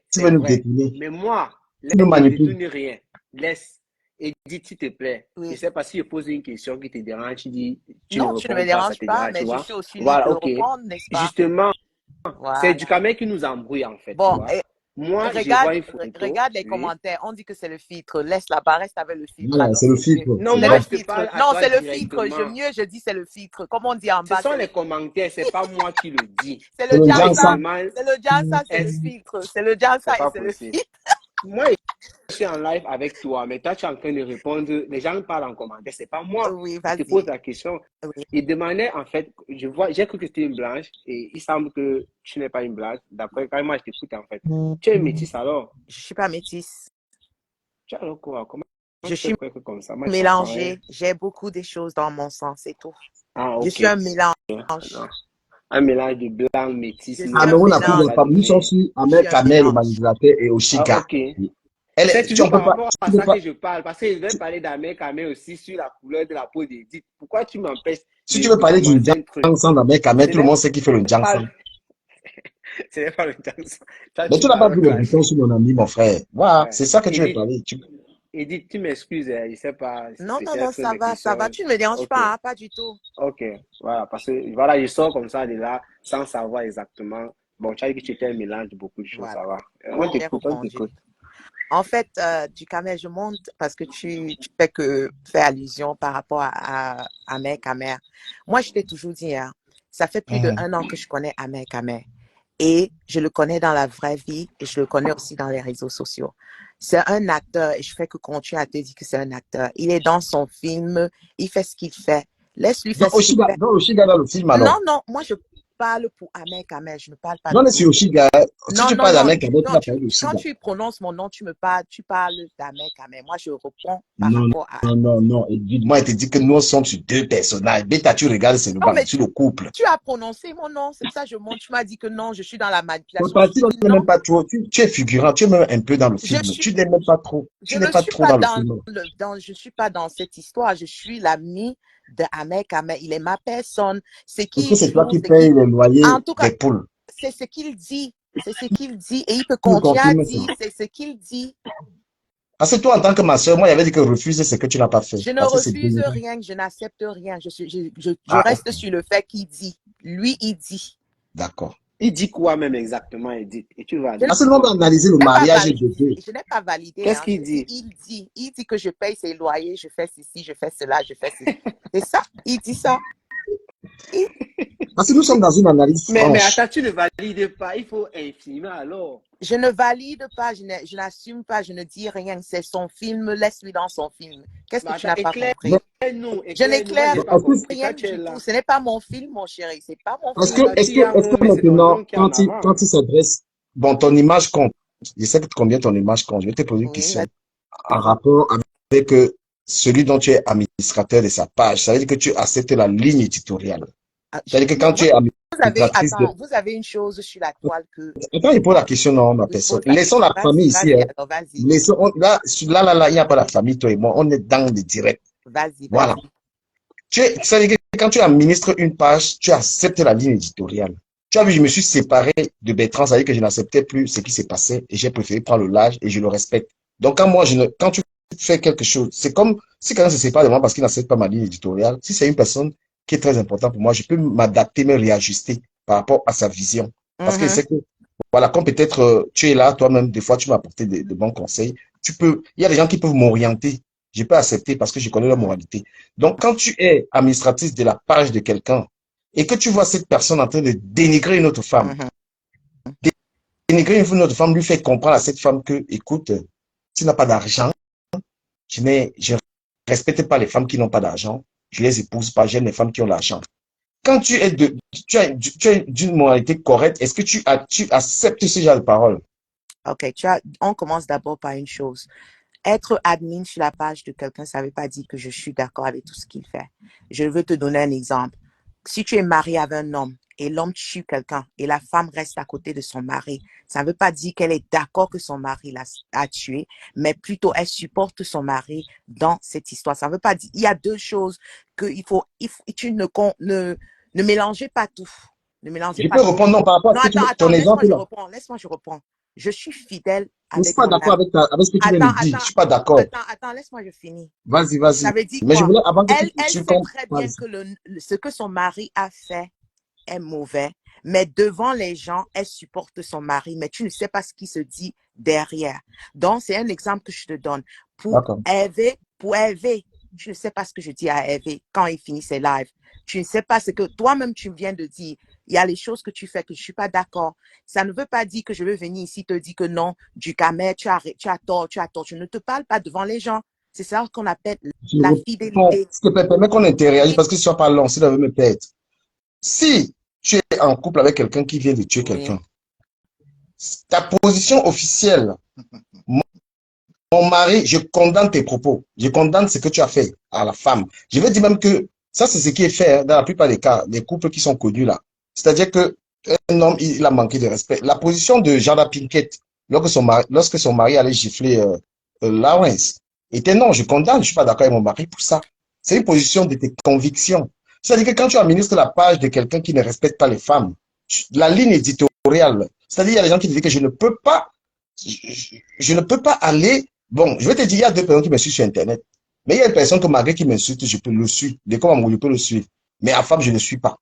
Tu veux nous détourner. Mais moi, tu nous manipules. Rien. Laisse. Edith, s'il te plaît. Je ne sais pas si je pose une question qui te dérange. Tu dis. Non, tu ne me déranges pas, mais je suis aussi libre de répondre, n'est-ce pas? Justement. Voilà. C'est du Camer qui nous embrouille en fait. Bon, moi, regarde les commentaires. On dit que c'est le filtre. Laisse la barre, reste avec le filtre. Voilà, c'est le filtre. Non, moi, je te parle non, c'est le filtre. Je dis c'est le filtre. Comme on dit en bas. Ce sont les commentaires, c'est pas moi qui le dis. C'est le Jansa. C'est le Jansa, c'est le filtre. C'est le Jansa et c'est le filtre. Moi, je suis en live avec toi, mais toi, tu es en train de répondre. Les gens parlent en commentaire, c'est pas moi. Oui, je te pose la question. Oui. Il demandait, en fait, j'ai cru que c'était une blanche et il semble que tu n'es pas une blanche. D'après quand moi, je t'écoute, en fait. Tu es métisse alors? Je ne suis pas métisse. Tu as alors quoi? Comment je suis comme ça? Mélangée. J'ai beaucoup de choses dans mon sang, c'est tout. Ah, okay. Je suis un mélange. Un mélange de blanc, métis. Nous sommes sur Ahmed Kamel, le manipulateur, et Oshiga. Ah, okay. C'est toujours par rapport à ça que je parle, parce que je vais parler d'Ahmed Kamel aussi sur la couleur de la peau d'Edith. Pourquoi tu m'empêches? Si tu veux parler du Jansan d'Ahmed Kamel, tout le monde sait qu'il fait le Jansan. Ce n'est pas le Jansan. Mais tu n'as pas pris le bouton sur mon ami, mon frère. Voilà, c'est ça que tu veux parler. Edith, tu m'excuses, je ne sais pas. Non, ça va, tu ne me déranges pas, hein, pas du tout. Ok, voilà, parce que voilà, je sors comme ça de là, sans savoir exactement. Bon, tu as dit que tu étais un mélange de beaucoup de choses, voilà. Ça va. On t'écoute. En fait, du Camer, je monte parce que tu fais allusion par rapport à Ahmed Kamer. Moi, je t'ai toujours dit, hein, ça fait plus d'1 an que je connais Ahmed Kamer. Et je le connais dans la vraie vie et je le connais aussi dans les réseaux sociaux. C'est un acteur et je fais que continuer à te dire que c'est un acteur. Il est dans son film, il fait ce qu'il fait. Laisse-lui faire ce qu'il fait. Non, Oshiga dans le film alors. Non, moi je parle pour Ahmed Kamer, je ne parle pas. Non, mais c'est Oshiga. Si tu parles d'Ahmed Kamer, tu vas parler d'Oshiga. Quand tu prononces mon nom, tu parles d'Ahmed Kamer. Moi, je réponds par rapport à... Non. Dis-moi, il te dit que nous sommes sur 2 personnages. Bêta, tu regardes, c'est sur le couple. Tu as prononcé mon nom, c'est ça, je monte. Tu m'as dit que non, je suis dans la manipulation. Tu n'es même pas trop. Tu es figurant, tu es même un peu dans le film. Tu n'es même pas trop. Tu n'es pas trop dans le film. Je ne suis pas dans cette histoire. Je suis l'ami de Ahmed Kamer. Il est ma personne. C'est toi qui payes les loyers des poules. C'est ce qu'il dit. C'est ce qu'il dit. Et il peut continuer à dire. C'est ce qu'il dit. Parce que toi, en tant que ma soeur, moi, il avait dit que refuser ce que tu n'as pas fait. Je ne refuse rien, je n'accepte rien. Je reste sur le fait qu'il dit. Lui, il dit. D'accord. Il dit quoi même exactement, Edith? Et tu vas Je dire. Parce que nous, on va analyser le n'ai pas mariage de validé. deux. Je n'ai pas validé. Qu'est-ce Hein. qu'il dit? Il dit que je paye ses loyers, je fais ceci, je fais cela, je fais ceci. C'est ça. Il dit ça. Parce que nous sommes dans une analyse Mais franche. attends, tu ne valides pas. Il faut infirmer alors. Je ne valide pas, je n'assume pas, je ne dis rien. C'est son film, laisse-lui dans son film. Qu'est-ce que Mais tu attends, n'as pas compris? éclaire-nous. Je Éclaire-nous. Moi, je n'éclaire n'ai pas compris. rien Quand tu es du là. tout. Ce n'est pas mon film, mon chéri. C'est pas mon Est-ce film. que, est-ce Il y a que, est-ce un, que mais c'est ton maintenant, nom qui est en avant. quand il s'adresse, bon, ton image compte. Je sais combien ton image compte. Je vais te poser une Oui, question en rapport avec celui dont tu es administrateur de sa page. Ça veut dire que tu acceptes la ligne éditoriale. C'est-à-dire que quand tu es administratrice de... vous avez une chose sur la toile que... Attends, il pose la question, non, ma Oui, personne. pose la Laissons la question. famille ici. Vas-y, Hein. alors vas-y. Laissons, là, il n'y a pas la famille, toi et moi. On est dans le direct. Vas-y, Voilà. C'est-à-dire que quand tu administres une page, tu acceptes la ligne éditoriale. Tu as vu, je me suis séparé de Bertrand, ça veut dire que je n'acceptais plus ce qui s'est passé et j'ai préféré prendre le large et je le respecte. Donc, quand tu fais quelque chose, c'est comme si quelqu'un se sépare de moi parce qu'il n'accepte pas ma ligne éditoriale. Si c'est une personne qui est très importante pour moi, je peux m'adapter, me réajuster par rapport à sa vision. Parce que c'est que, voilà, comme peut-être tu es là, toi-même, des fois, tu m'as apporté de bons conseils. Il y a des gens qui peuvent m'orienter. Je peux accepter parce que je connais leur moralité. Donc, quand tu es administratrice de la page de quelqu'un et que tu vois cette personne en train de dénigrer une autre femme, dénigrer une autre femme lui fait comprendre à cette femme que, écoute, tu n'as pas d'argent, je ne respecte pas les femmes qui n'ont pas d'argent, je les épouse pas, j'aime les femmes qui ont l'argent. Quand tu es d'une moralité correcte, est-ce que tu acceptes ce genre de paroles? Ok, on commence d'abord par une chose. Être admin sur la page de quelqu'un, ça ne veut pas dire que je suis d'accord avec tout ce qu'il fait. Je veux te donner un exemple. Si tu es marié avec un homme et l'homme tue quelqu'un et la femme reste à côté de son mari, ça ne veut pas dire qu'elle est d'accord que son mari l'a tué, mais plutôt elle supporte son mari dans cette histoire. Ça ne veut pas dire, il y a deux choses tu ne mélangez pas tout. Ne mélangez Je pas peux tout. répondre non par rapport Non, à ce que attends, exemple là. laisse-moi, je reprends. Je suis fidèle Je ne suis avec pas mon d'accord ami. avec ce que tu viens de dire. Je ne suis pas d'accord. Attends, laisse-moi, je finis. Vas-y. Ça veut dire Mais je quoi? voulais, avant que Elle tu sait comptes. très bien que ce que son mari a fait est mauvais, mais devant les gens, elle supporte son mari, mais tu ne sais pas ce qui se dit derrière. Donc, c'est un exemple que je te donne. Pour Hervé, tu ne sais pas ce que je dis à Hervé quand il finit ses lives. Tu ne sais pas ce que toi-même tu viens de dire. Il y a les choses que tu fais que je ne suis pas d'accord. Ça ne veut pas dire que je veux venir ici te dire que non, du Ducamet, tu as tort. Je ne te parle pas devant les gens. C'est ça qu'on appelle la fidélité. S'il te plaît, permets qu'on interagisse parce que si tu ne sois pas long, si tu veux me perdre. Si tu es en couple avec quelqu'un qui vient de tuer quelqu'un, ta position officielle, mon mari, je condamne tes propos. Je condamne ce que tu as fait à la femme. Je veux dire même que ça, c'est ce qui est fait dans la plupart des cas, des couples qui sont connus là. C'est-à-dire que un homme, il a manqué de respect. La position de Jada Pinkett, lorsque son mari allait gifler Lawrence, était non, je condamne, je ne suis pas d'accord avec mon mari pour ça. C'est une position de tes convictions. C'est-à-dire que quand tu administres la page de quelqu'un qui ne respecte pas les femmes, la ligne éditoriale, c'est-à-dire il y a des gens qui disent que je ne peux pas aller. Bon, je vais te dire, il y a deux personnes qui me suivent sur Internet. Mais il y a une personne comme malgré qui m'insulte, je peux le suivre. Des comptes je peux le suivre. Mais à femme, je ne le suis pas.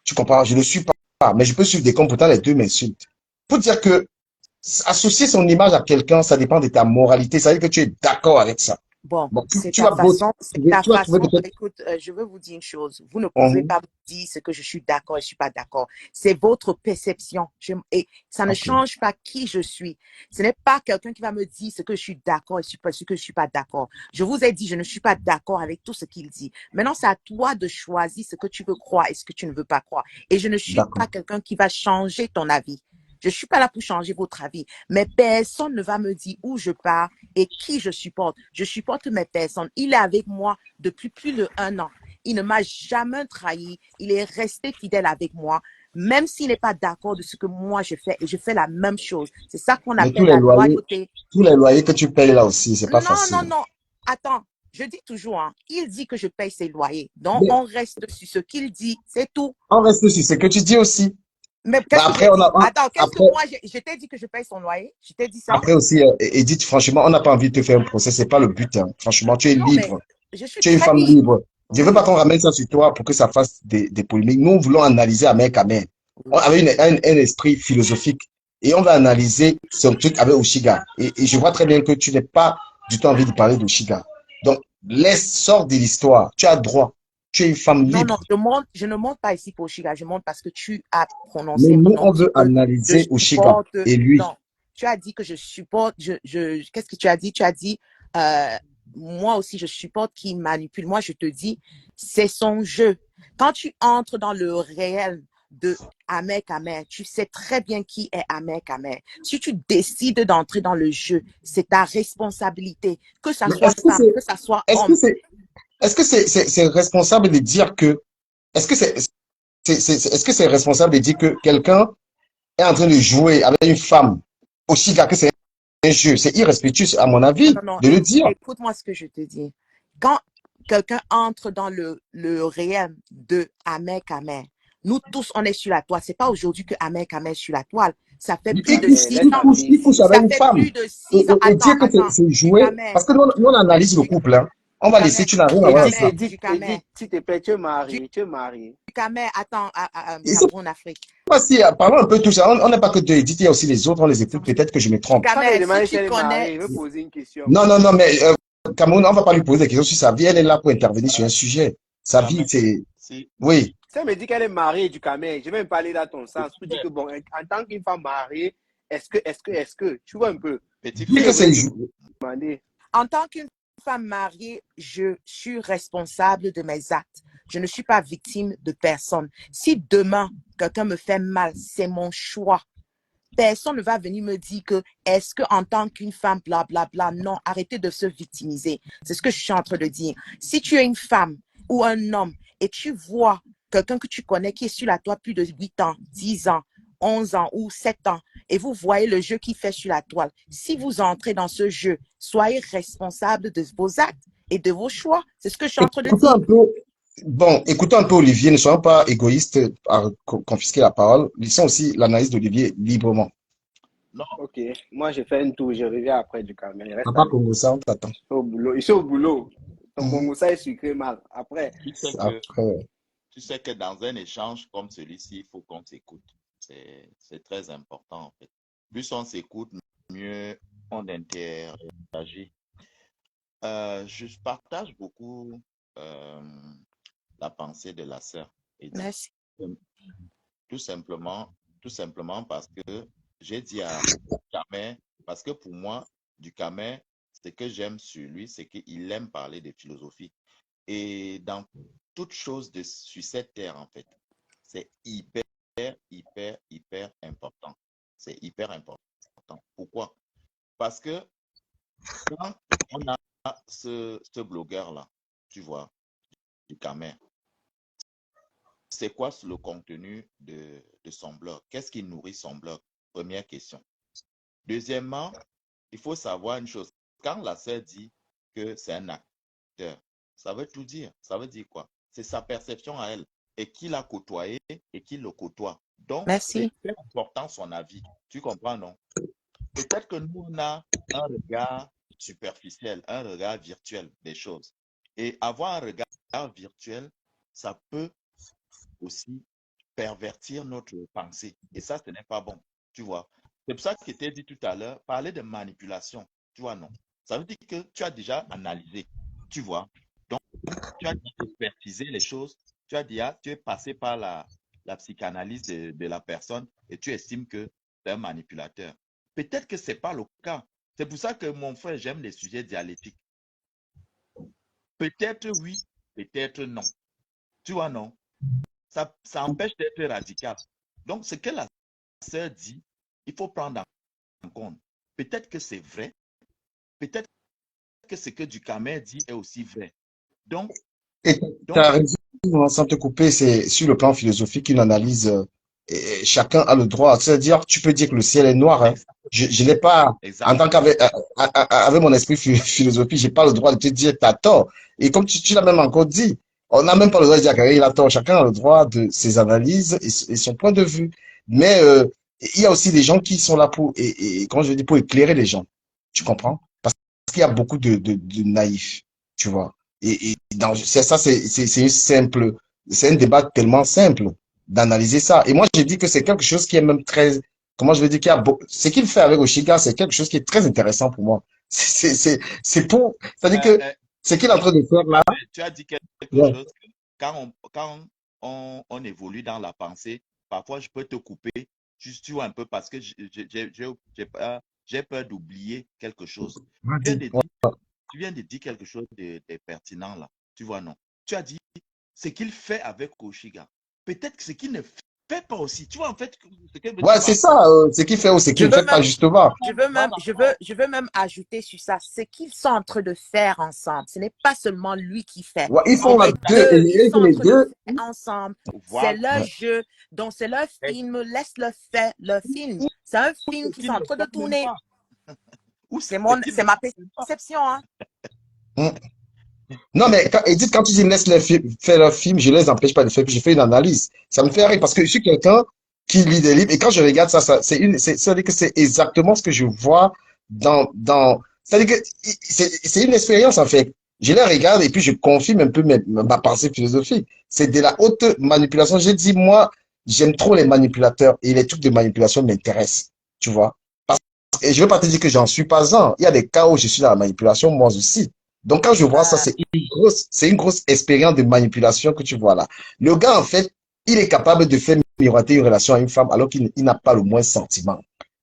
Tu comprends? Je ne le suis pas. Mais je peux suivre des comptes, pourtant les deux m'insultent. Pour dire que associer son image à quelqu'un, ça dépend de ta moralité. Ça veut dire que tu es d'accord avec ça. Bon, c'est tu ta vas façon. trouver Écoute, je veux vous dire une chose. Vous ne pouvez pas me dire ce que je suis d'accord et je suis pas d'accord. C'est votre perception. Et ça ne change pas qui je suis. Ce n'est pas quelqu'un qui va me dire ce que je suis d'accord et ce que je suis pas d'accord. Je vous ai dit, je ne suis pas d'accord avec tout ce qu'il dit. Maintenant, c'est à toi de choisir ce que tu veux croire et ce que tu ne veux pas croire. Et je ne suis pas quelqu'un qui va changer ton avis. Je ne suis pas là pour changer votre avis, mais personne ne va me dire où je pars et qui je supporte. Je supporte mes personnes. Il est avec moi depuis plus d'1 an. Il ne m'a jamais trahi. Il est resté fidèle avec moi, même s'il n'est pas d'accord de ce que moi je fais. Et je fais la même chose. C'est ça qu'on appelle la loyauté. Tous les loyers que tu payes là aussi, c'est pas facile. Non. Attends. Je dis toujours, il dit que je paye ses loyers. Donc, on reste sur ce qu'il dit. C'est tout. On reste sur ce que tu dis aussi. Mais après, qu'est-ce que moi, je t'ai dit que je paye son loyer? Je t'ai dit ça? Après aussi, Edith, franchement, on n'a pas envie de te faire un procès. C'est pas le but. Hein. Franchement, tu es libre. Tu es une femme libre. Je ne veux pas qu'on ramène ça sur toi pour que ça fasse des polémiques. Nous voulons analyser à main qu'à main. avec un esprit philosophique. Et on va analyser son truc avec Oshiga. Et je vois très bien que tu n'as pas du tout envie de parler d'Oshiga. Donc, sors de l'histoire. Tu as droit. Tu es une femme Non, libre. je ne monte pas ici pour Oshiga, je monte parce que tu as Mais prononcé nous, mon nom, on dit veut que je analyser Oshiga supporte, et lui. non, tu as dit que je supporte, qu'est-ce que tu as dit? Tu as dit, euh, moi aussi, je supporte qui manipule. Moi, je te dis, c'est son jeu. Quand tu entres dans le réel de Ahmed Kamer, tu sais très bien qui est Ahmed Kamer. Si tu décides d'entrer dans le jeu, c'est ta responsabilité, que ça Mais soit femme, que ça soit est-ce que homme. c'est, est-ce que c'est responsable de dire que, est-ce que est-ce que c'est responsable de dire que quelqu'un est en train de jouer avec une femme aussi que c'est un jeu? C'est irrespectueux, à mon Non, avis, non, non, de le dire. écoute-moi ce que je te dis. Quand quelqu'un entre dans le réel de Ahmed Kamer, nous tous, on est sur la toile. C'est pas aujourd'hui que Ahmed Kamer est sur la toile. Ça fait plus de Dukamel, 6 laisse ans. parler Il couche ici. avec Ça une fait femme. plus de 6 ans. Et dire que Attends. c'est joué, Dukamer, parce que nous, on analyse le couple, hein. On va laisser, Dukamer, tu n'as rien à voir avec ça. Dukamer, Edith, Dukamer, s'il te plaît, tu es marié, tu es marié. Dukamer, attends, Et c'est Cameroun, Afrique. pas si, parlons un peu de tout ça. On n'est pas que de Edith, il y a aussi les autres, on les écoute, peut-être que je me trompe. Quand elle Dukamer, si demande si tu elle est connais, mariée, il veut poser une question. Non, non, non, mais Cameroun, on va pas lui poser des questions sur sa vie. Elle est là pour intervenir sur un sujet. Sa vie, Jamais. c'est... Si, Oui. Ça me dit qu'elle est mariée du Cameroun. Je vais me parler dans ton sens pour dire que, bon, en tant qu'une femme mariée, est-ce que, tu vois un peu. petit Dis Si je que frère, voulais c'est... demander, en tant qu'une femme mariée, je suis responsable de mes actes. Je ne suis pas victime de personne. Si demain, quelqu'un me fait mal, c'est mon choix. Personne ne va venir me dire que est-ce que en tant qu'une femme, blablabla, non, arrêtez de se victimiser. C'est ce que je suis en train de dire. Si tu es une femme ou un homme et tu vois quelqu'un que tu connais qui est sur la toile plus de 8 ans, 10 ans, 11 ans ou 7 ans, et vous voyez le jeu qu'il fait sur la toile, si vous entrez dans ce jeu, soyez responsable de vos actes et de vos choix. C'est ce que je suis en train de Écoutons dire. un peu... Bon, écoutons un peu Olivier, ne soyons pas égoïstes à confisquer la parole. Laissons aussi l'analyse d'Olivier librement. non, ok, moi je fais un tour, je reviens après du Cameroun. Reste Papa avec Congo, nous. ça, on t'attend. Au boulot. Ils sont au boulot. Ton Mhm. Congo, ça est sucré mal. Après, tu sais que, Après, tu sais que dans un échange comme celui-ci, il faut qu'on s'écoute. C'est très important, en fait. Plus on s'écoute, mieux on interagit. Je partage beaucoup la pensée de la sœur Edith. Merci. Tout simplement, tout simplement parce que j'ai dit à Ducamer, parce que pour moi, Ducamer, ce que j'aime sur lui, c'est qu'il aime parler de philosophie. Et dans toute chose sur cette terre, en fait, c'est hyper important. C'est hyper important. Pourquoi? Parce que quand on a ce blogueur-là, tu vois, Ducamer, c'est quoi le contenu de son blog? Qu'est-ce qui nourrit son blog? Première question. Deuxièmement, il faut savoir une chose. Quand la sœur dit que c'est un acteur, ça veut tout dire. Ça veut dire quoi? C'est sa perception à elle et qui l'a côtoyé et qui le côtoie. Donc, c'est Merci. très important son avis. Tu comprends, non? Peut-être que nous, on a un regard superficiel, un regard virtuel des choses. Et avoir un regard virtuel, ça peut aussi pervertir notre pensée. Et ça, ce n'est pas bon. Tu vois. C'est pour ça que je t'ai dit tout à l'heure, parler de manipulation. Tu vois, non. Ça veut dire que tu as déjà analysé. Tu vois. Donc, tu as expertisé les choses. Tu as déjà, tu es passé par la psychanalyse de la personne et tu estimes que c'est un manipulateur. Peut-être que ce n'est pas le cas. C'est pour ça que mon frère, j'aime les sujets dialectiques. Peut-être oui, peut-être non. Tu vois, non. Ça empêche d'être radical. Donc, ce que la sœur dit, il faut prendre en compte. Peut-être que c'est vrai, peut-être que ce que Ducamer dit est aussi vrai. Donc, et tu as raison, sans te couper, c'est sur le plan philosophique une analyse. Et chacun a le droit. C'est-à-dire, tu peux dire que le ciel est noir, hein. Je n'ai pas, en tant exactement. qu'avec avec mon esprit philosophie, j'ai pas le droit de te dire t'as tort. Et comme tu l'as même encore dit, on n'a même pas le droit de dire qu'il a tort. Chacun a le droit de ses analyses et son point de vue. Mais il y a aussi des gens qui sont là pour, et quand je dis pour éclairer les gens, tu comprends? Parce qu'il y a beaucoup de naïfs, tu vois. Et c'est ça, c'est une simple, c'est un débat tellement simple. d'analyser ça. Et moi, j'ai dit que c'est quelque chose qui est même très, comment je vais dire, ce qu'il fait avec Oshiga, c'est quelque chose qui est très intéressant pour moi. C'est-à-dire Euh, que euh, ce qu'il est en train de faire là, Tu as dit quelque ouais, chose que quand on évolue dans la pensée, parfois je peux te couper, tu vois un peu parce que j'ai peur d'oublier quelque chose. Tu viens vas-y. de Ouais. dire, tu viens de dire quelque chose de pertinent là. Tu vois, non? Tu as dit ce qu'il fait avec Oshiga. Peut-être que ce qu'il ne fait pas aussi. Tu vois, en fait, ce que veut dire Ouais, c'est par ça, ce qu'il fait ou ce Je qu'il ne veux fait pas, même, justement. Voilà. je veux même ajouter sur ça ce qu'ils sont en train de faire ensemble. Ce n'est pas seulement lui qui fait. Ouais, ils C'est font voilà, la les deux, deux. Ils et sont en les train de deux. faire ensemble. C'est voilà. leur Ouais. jeu. Donc, c'est leur Et film. Laisse-le faire leur film. C'est un film ce qu'ils sont qu'il en ne train de fait même tourner. pas. Ou ce qu'il C'est ne ma fait même pas. perception, hein. Mm. Non, mais Edith, quand tu dis laisse les faire leur film, je les empêche pas de faire, puis je fais une analyse. Ça me fait rire parce que je suis quelqu'un qui lit des livres et quand je regarde ça, c'est-à-dire que c'est exactement ce que je vois c'est-à-dire que c'est une expérience en fait. Je les regarde et puis je confirme un peu ma pensée philosophique. C'est de la haute manipulation. J'ai dit, moi, j'aime trop les manipulateurs et les trucs de manipulation m'intéressent. Tu vois? Et je veux pas te dire que j'en suis pas un. Il y a des cas où je suis dans la manipulation, moi aussi. Donc, quand je vois ça, Euh, c'est une grosse expérience de manipulation que tu vois là. Le gars, en fait, il est capable de faire miroiter une relation à une femme alors qu'il n'a pas le moins sentiment.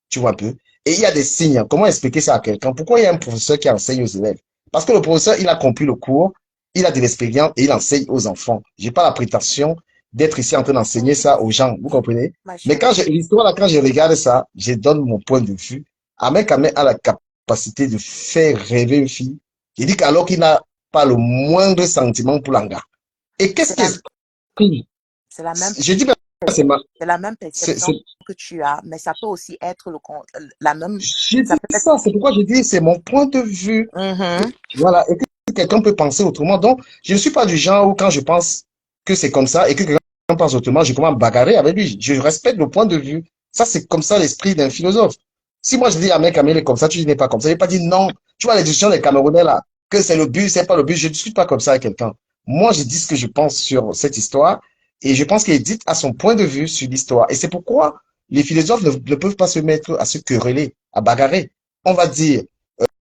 Tu vois un peu? Et il y a des signes. Comment expliquer ça à quelqu'un? Pourquoi il y a un professeur qui enseigne aux élèves? Parce que le professeur, il a compris le cours, il a de l'expérience et il enseigne aux enfants. J'ai pas la prétention d'être ici en train d'enseigner ça aux gens. Vous comprenez? ma Mais chérie. l'histoire là, quand je regarde ça, je donne mon point de vue. Ahmed Ahmed a la capacité de faire rêver une fille. Il dit qu'alors qu'il n'a pas le moindre sentiment pour l'anga. Et qu'est-ce C'est qui la, explique? c'est la même Je dis pas, c'est ma, C'est la même c'est, perception c'est- que tu as, mais ça peut aussi être la même. j'ai Ça dit peut être. ça, c'est pourquoi je dis c'est mon point de vue. Mhm. Voilà. Et que quelqu'un peut penser autrement. Donc, je ne suis pas du genre où quand je pense que c'est comme ça et que quelqu'un pense autrement, je commence à bagarrer avec lui. Je respecte le point de vue. Ça, c'est comme ça l'esprit d'un philosophe. Si moi je dis à mec, Kamel est comme ça, tu dis n'est pas comme ça. Je n'ai pas dit non. Tu vois les discussions des Camerounais là, que c'est le but, c'est pas le but. Je ne discute pas comme ça avec quelqu'un. Moi, je dis ce que je pense sur cette histoire et je pense qu'Edith a son point de vue sur l'histoire. Et c'est pourquoi les philosophes ne peuvent pas se mettre à se quereller, à bagarrer. On va dire,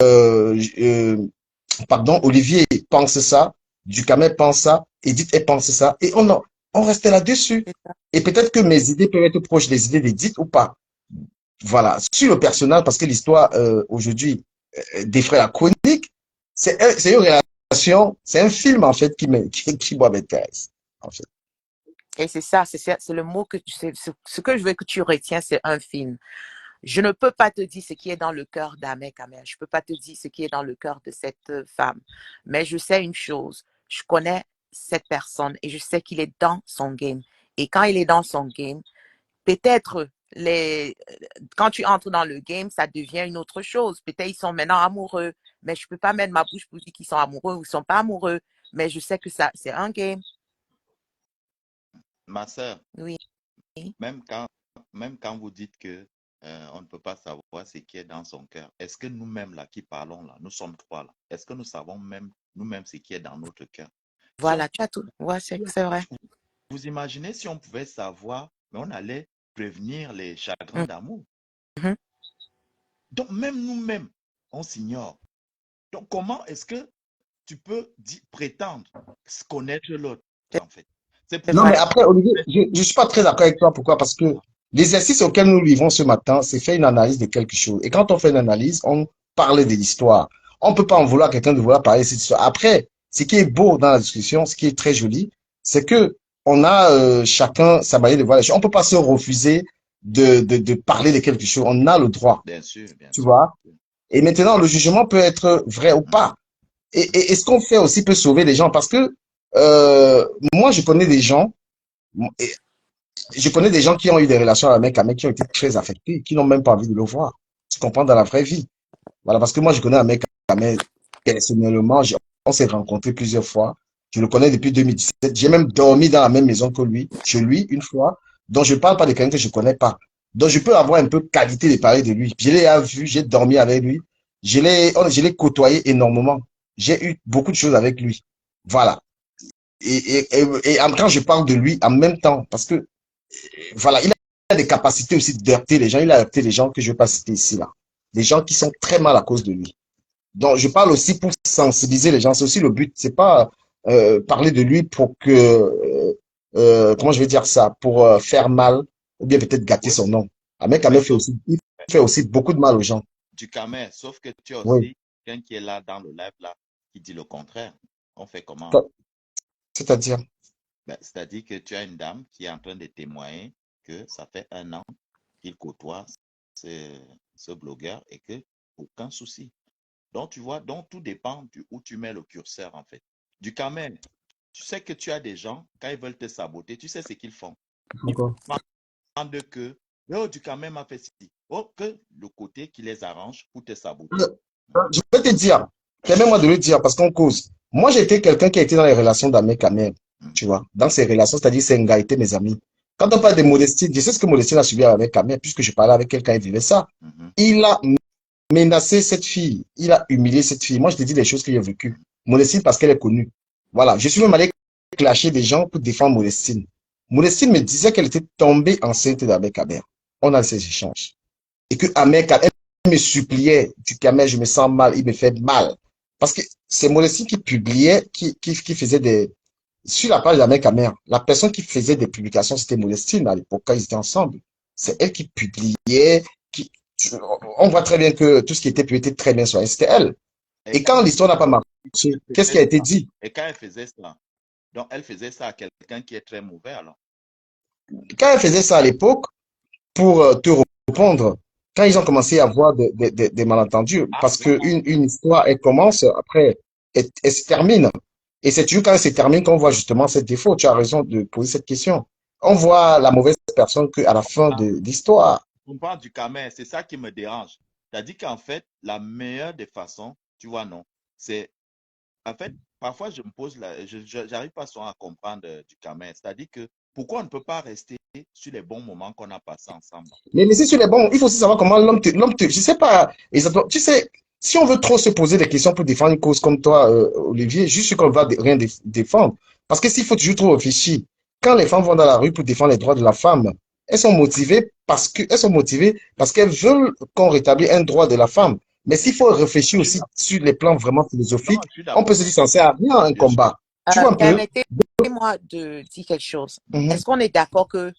euh, euh, pardon, Olivier pense ça, Ducamel pense ça, Edith elle pense ça, et on reste là-dessus. C'est ça. Et peut-être que mes idées peuvent être proches des idées d'Edith ou pas. Voilà, sur le personnage, parce que l'histoire aujourd'hui défraie la chronique, c'est une relation, c'est un film en fait qui moi m'intéresse. En fait. Et c'est ça, c'est le mot que ce que je veux que tu retiens, c'est un film. Je ne peux pas te dire ce qui est dans le cœur d'Ahmed Kamel. Je ne peux pas te dire ce qui est dans le cœur de cette femme. Mais je sais une chose. Je connais cette personne et je sais qu'il est dans son game. Et quand il est dans son game, peut-être quand tu entres dans le game, ça devient une autre chose. Peut-être ils sont maintenant amoureux, mais je ne peux pas mettre ma bouche pour dire qu'ils sont amoureux ou ils ne sont pas amoureux. Mais je sais que ça, c'est un game. Ma sœur, Oui. même quand, même quand vous dites que on ne peut pas savoir ce qui est dans son cœur, est-ce que nous-mêmes là qui parlons là, nous sommes trois là, est-ce que nous savons même nous-mêmes ce qui est dans notre cœur? Si on, Voilà, tu as tout. Ouais, c'est vrai. vous imaginez si on pouvait savoir, mais on allait prévenir les chagrins Mhm. d'amour. Mhm. Donc même nous-mêmes, on s'ignore. Donc comment est-ce que tu peux prétendre connaître l'autre C'est en fait? C'est pour c'est Non, ça mais vrai. que après, Olivier, je ne suis pas très d'accord avec toi. Pourquoi? Parce que l'exercice auquel nous livrons ce matin, c'est faire une analyse de quelque chose. Et quand on fait une analyse, on parle de l'histoire. On ne peut pas en vouloir à quelqu'un de vouloir parler de cette histoire. Après, ce qui est beau dans la discussion, ce qui est très joli, c'est que on a chacun sa manière de voir les choses. On ne peut pas se refuser de parler de quelque chose. On a le droit, bien tu sûr. vois. Et maintenant, le jugement peut être vrai ou Mhm. pas. Et ce qu'on fait aussi peut sauver les gens parce que moi, je connais des gens je connais des gens qui ont eu des relations avec un mec qui ont été très affectés, qui n'ont même pas envie de le voir. Tu comprends dans la vraie vie. Voilà, parce que moi, je connais un mec personnellement, on s'est rencontrés plusieurs fois. Je le connais depuis 2017. J'ai même dormi dans la même maison que lui, chez lui, une fois. Donc, je ne parle pas de quelqu'un que je ne connais pas. Donc, je peux avoir un peu de qualité de parler de lui. Je l'ai vu, j'ai dormi avec lui. Je l'ai côtoyé énormément. J'ai eu beaucoup de choses avec lui. Voilà. Et quand je parle de lui en même temps, parce que Voilà, il a des capacités aussi d'heurter les gens. Il a heurté les gens que je ne vais pas citer ici, là. Des gens qui sont très mal à cause de lui. Donc, je parle aussi pour sensibiliser les gens. C'est aussi le but. C'est pas parler de lui pour que, comment je vais dire ça, pour faire mal ou bien peut-être gâter Oui, son nom. Ahmed mais Kamel il fait aussi beaucoup de mal aux gens. du Camer, sauf que tu as Oui. aussi quelqu'un qui est là dans le live là, qui dit le contraire. On fait comment? C'est-à-dire, Ben, c'est-à-dire que tu as une dame qui est en train de témoigner que ça fait 1 an qu'il côtoie ce blogueur et que aucun souci. Donc, tu vois, donc tout dépend où tu mets le curseur, en fait. Du Camer, tu sais que tu as des gens, quand ils veulent te saboter, tu sais ce qu'ils font. Ils encore. demandent que, oh, du Camer m'a fait ci. Oh, que le côté qui les arrange pour te saboter. Je vais te dire, permets-moi de le dire parce qu'on cause. Moi, j'étais quelqu'un qui a été dans les relations d'Ahmed Kamel, tu vois. Dans ces relations, c'est-à-dire Senga était mes amis. Quand on parle de Modestine, je sais ce que Modestine a subi avec Kamel, puisque je parlais avec quelqu'un qui vivait ça. Il a menacé cette fille, il a humilié cette fille. Moi, je te dis les choses que j'ai vécues. Modestine, parce qu'elle est connue. Voilà, je suis même allé clasher des gens pour défendre Modestine. Modestine me disait qu'elle était tombée enceinte d'Ahmed Kamel. On a ces échanges. Et que Ahmed Kamel me suppliait, du Kamel, je me sens mal, il me fait mal. Parce que c'est Modestine qui publiait, qui faisait des... Sur la page d'Ahmed Kamel, la personne qui faisait des publications, c'était Modestine à l'époque, quand ils étaient ensemble. C'est elle qui publiait, qui, on voit très bien que tout ce qui était publié était très bien soigné, c'était elle. Et quand l'histoire n'a pas marché, qu'est-ce qui a été dit? Et quand elle faisait ça, donc elle faisait ça à quelqu'un qui est très mauvais, alors. Quand elle faisait ça à l'époque, pour te répondre, quand ils ont commencé à avoir des malentendus, parce qu'une histoire, elle commence, après, elle se termine. Et c'est toujours quand elle se termine qu'on voit justement cette défaut. Tu as raison de poser cette question. On voit la mauvaise personne qu'à la fin de l'histoire. On parle du Camer, c'est ça qui me dérange. C'est-à-dire qu'en fait, la meilleure des façons, tu vois, non, c'est, en fait, parfois je me pose, j'arrive pas souvent à comprendre du Camer. C'est-à-dire que pourquoi on ne peut pas rester sur les bons moments qu'on a passés ensemble? Mais c'est sur les bons, il faut aussi savoir comment je sais pas exactement, tu sais, si on veut trop se poser des questions pour défendre une cause comme toi, Olivier, juste qu'on va rien défendre. Parce que s'il faut toujours trop réfléchir, quand les femmes vont dans la rue pour défendre les droits de la femme, elles sont motivées parce qu'elles veulent qu'on rétablisse un droit de la femme. Mais s'il faut réfléchir aussi sur les plans vraiment philosophiques, Non, je suis on peut d'accord. se dire ça sert à rien un Bien sûr. combat. Tu vois un peu? Permettez-moi de dire quelque chose. Est-ce qu'on est d'accord que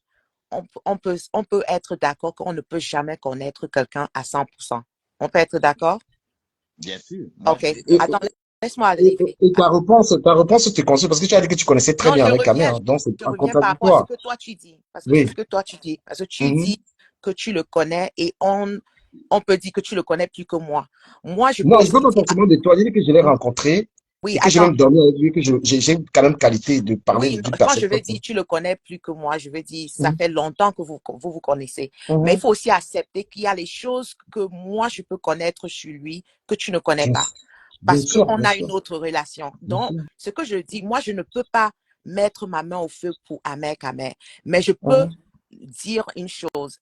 on peut être d'accord qu'on ne peut jamais connaître quelqu'un à 100%? On peut être d'accord? Bien sûr. Moi, OK. je suis d'accord. Attends, laisse-moi arriver. Et ta réponse te conseille parce que tu as dit que tu connaissais très Non, bien avec Camer, donc c'est je en reviens par rapport à ce contradictoire. que toi tu dis. Parce que c'est Oui. ce que toi tu dis. Parce que tu Mhm. dis que tu le connais et on peut dire que tu le connais plus que moi. Moi, je peux Non, je ne aussi parle pas dire, forcément de toi. Je dis que je l'ai rencontré oui, et que j'ai attends, même dormi avec lui, que j'ai quand même qualité de parler oui, d'une quand personne je vais comme ça. dire tu le connais plus que moi, je vais dire ça Mhm. fait longtemps que vous connaissez. Mais il Mhm. faut aussi accepter qu'il y a les choses que moi je peux connaître sur lui que tu ne connais Bien, pas. bien Parce sûr, qu'on bien a sûr, une autre relation. bien Donc, sûr. ce que je dis, moi, je ne peux pas mettre ma main au feu pour Ahmed Kamer, mais je peux Mhm. dire une chose.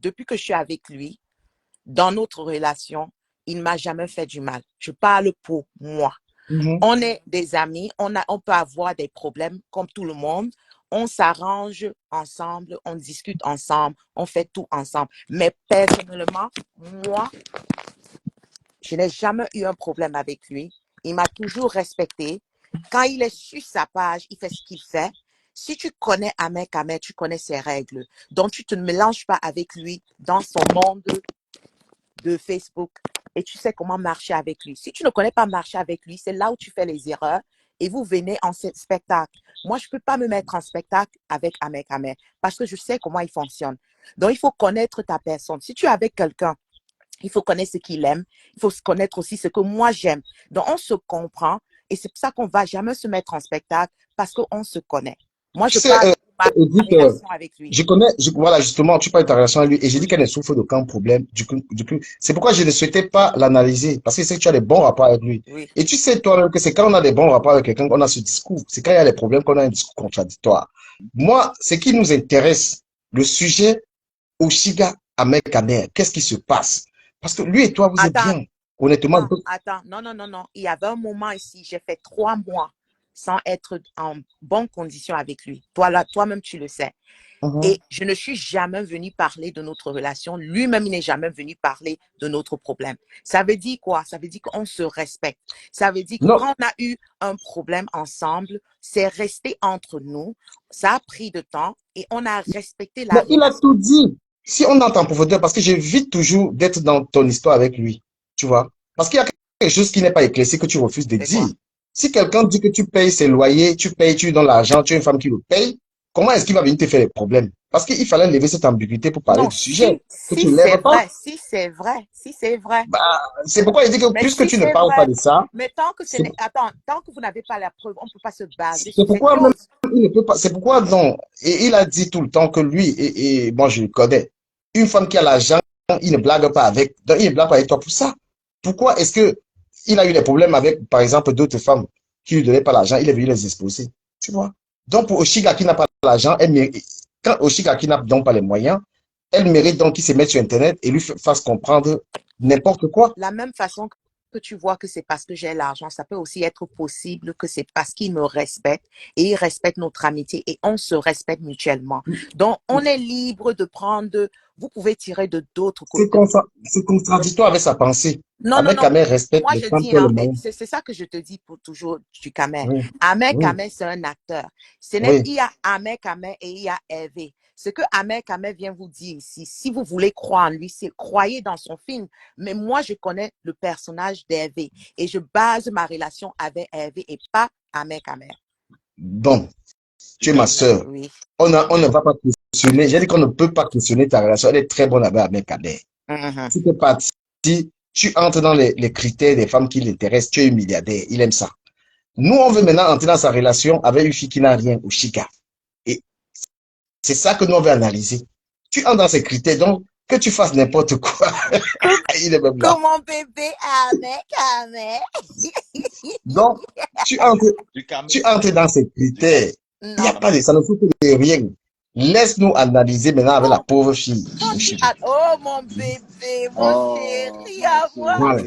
Depuis que je suis avec lui, dans notre relation, il ne m'a jamais fait du mal. Je parle pour moi. Mhm. On est des amis, on peut avoir des problèmes comme tout le monde. On s'arrange ensemble, on discute ensemble, on fait tout ensemble. Mais personnellement, moi, je n'ai jamais eu un problème avec lui. Il m'a toujours respecté. Quand il est sur sa page, il fait ce qu'il fait. Si tu connais Ahmed Kamer, tu connais ses règles. Donc, tu ne te mélanges pas avec lui dans son monde de Facebook et tu sais comment marcher avec lui. Si tu ne connais pas marcher avec lui, c'est là où tu fais les erreurs et vous venez en spectacle. Moi, je ne peux pas me mettre en spectacle avec Ahmed Kamer parce que je sais comment il fonctionne. Donc, il faut connaître ta personne. Si tu es avec quelqu'un, il faut connaître ce qu'il aime. Il faut connaître aussi ce que moi j'aime. Donc, on se comprend et c'est pour ça qu'on ne va jamais se mettre en spectacle parce qu'on se connaît. Moi, Tu je sais, parle de ma Edith, relation avec lui. voilà, justement, tu parles de ta relation avec lui et j'ai dit qu'elle ne souffre d'aucun problème. Du coup, c'est pourquoi je ne souhaitais pas l'analyser parce que c'est que tu as des bons rapports avec lui. Oui. Et tu sais toi-même que c'est quand on a des bons rapports avec quelqu'un qu'on a ce discours. C'est quand il y a des problèmes qu'on a un discours contradictoire. Moi, ce qui nous intéresse, le sujet Oshiga Ahmed Kamer, qu'est-ce qui se passe? Parce que lui et toi, vous êtes Attends, bien. Honnêtement, non. Il y avait un moment ici, j'ai fait 3 mois sans être en bonne condition avec lui. Toi-même, tu le sais. Et je ne suis jamais venue parler de notre relation. Lui-même, il n'est jamais venu parler de notre problème. Ça veut dire quoi? Ça veut dire qu'on se respecte. Ça veut dire que Non, quand on a eu un problème ensemble, c'est resté entre nous. Ça a pris de temps et on a respecté la mais il a relation. tout dit. Si on entend en profondeur, parce que j'évite toujours d'être dans ton histoire avec lui, tu vois. Parce qu'il y a quelque chose qui n'est pas éclairci que tu refuses de C'est quoi? dire. Si quelqu'un dit que tu payes ses loyers, tu payes, tu lui donnes l'argent, tu es une femme qui le paye, comment est-ce qu'il va venir te faire des problèmes? Parce qu'il fallait lever cette ambiguïté pour parler Non, du sujet, que tu si ne c'est lèves pas. vrai, si c'est vrai, si c'est vrai. Bah, c'est pourquoi il dit que Mais puisque si tu ne c'est parles pas vrai, de ça, mais tant que ce c'est n'est, attends, tant que vous n'avez pas la preuve, on ne peut pas se baser c'est sur cette pourquoi même chose. il ne peut pas, c'est pourquoi non. Et il a dit tout le temps que lui, et moi je le connais, une femme qui a l'argent, il ne blague pas avec, donc il ne blague pas avec toi pour ça. Pourquoi est-ce que il a eu des problèmes avec, par exemple, d'autres femmes qui lui donnaient pas l'argent, il est venu les exposer, tu vois. Donc pour Oshiga qui n'a pas l'argent, elle mérite, quand Oshiga qui n'a donc pas les moyens, elle mérite donc qu'il se mette sur Internet et lui fasse comprendre n'importe quoi. La même façon que tu vois que c'est parce que j'ai l'argent, ça peut aussi être possible que c'est parce qu'il me respecte et il respecte notre amitié et on se respecte mutuellement. Donc, on est libre de prendre, vous pouvez tirer de d'autres C'est côtés. c'est contradictoire avec sa pensée. Non, non, Avec non. Kamel respecte Moi, les je femmes dis, qui ont le hein, et moyen. c'est ça que je te dis pour toujours du Kamel. Oui, Ahmed oui, Kamel, c'est un acteur. Il oui. y a Ahmed Kamel et il y a Hervé. Ce que Ahmed Kamel vient vous dire ici, si vous voulez croire en lui, c'est croyez dans son film. Mais moi, je connais le personnage d'Hervé et je base ma relation avec Hervé et pas Ahmed Kamel. Bon, tu es Tout ma à fait. soeur. Oui. On ne va pas questionner. J'ai dit qu'on ne peut pas questionner ta relation. Elle est très bonne avec Kamel. Mhm. Si tu es parti, tu entres dans les critères des femmes qui l'intéressent. Tu es un milliardaire. Il aime ça. Nous, on veut maintenant entrer dans sa relation avec une fille qui n'a rien au Chica. Et c'est ça que nous, on veut analyser. Tu entres dans ces critères. Donc, que tu fasses n'importe quoi. Il est même là. Comme mon bébé Ahmed Kamel. Donc, tu entres, Du Cameroun. tu entres dans ces critères. Il n'y Non. a pas de, ça ne fout de rien. Laisse-nous analyser maintenant avec la pauvre fille. Quand tu Oshiga. oh mon bébé, mon chéri à moi. Voilà.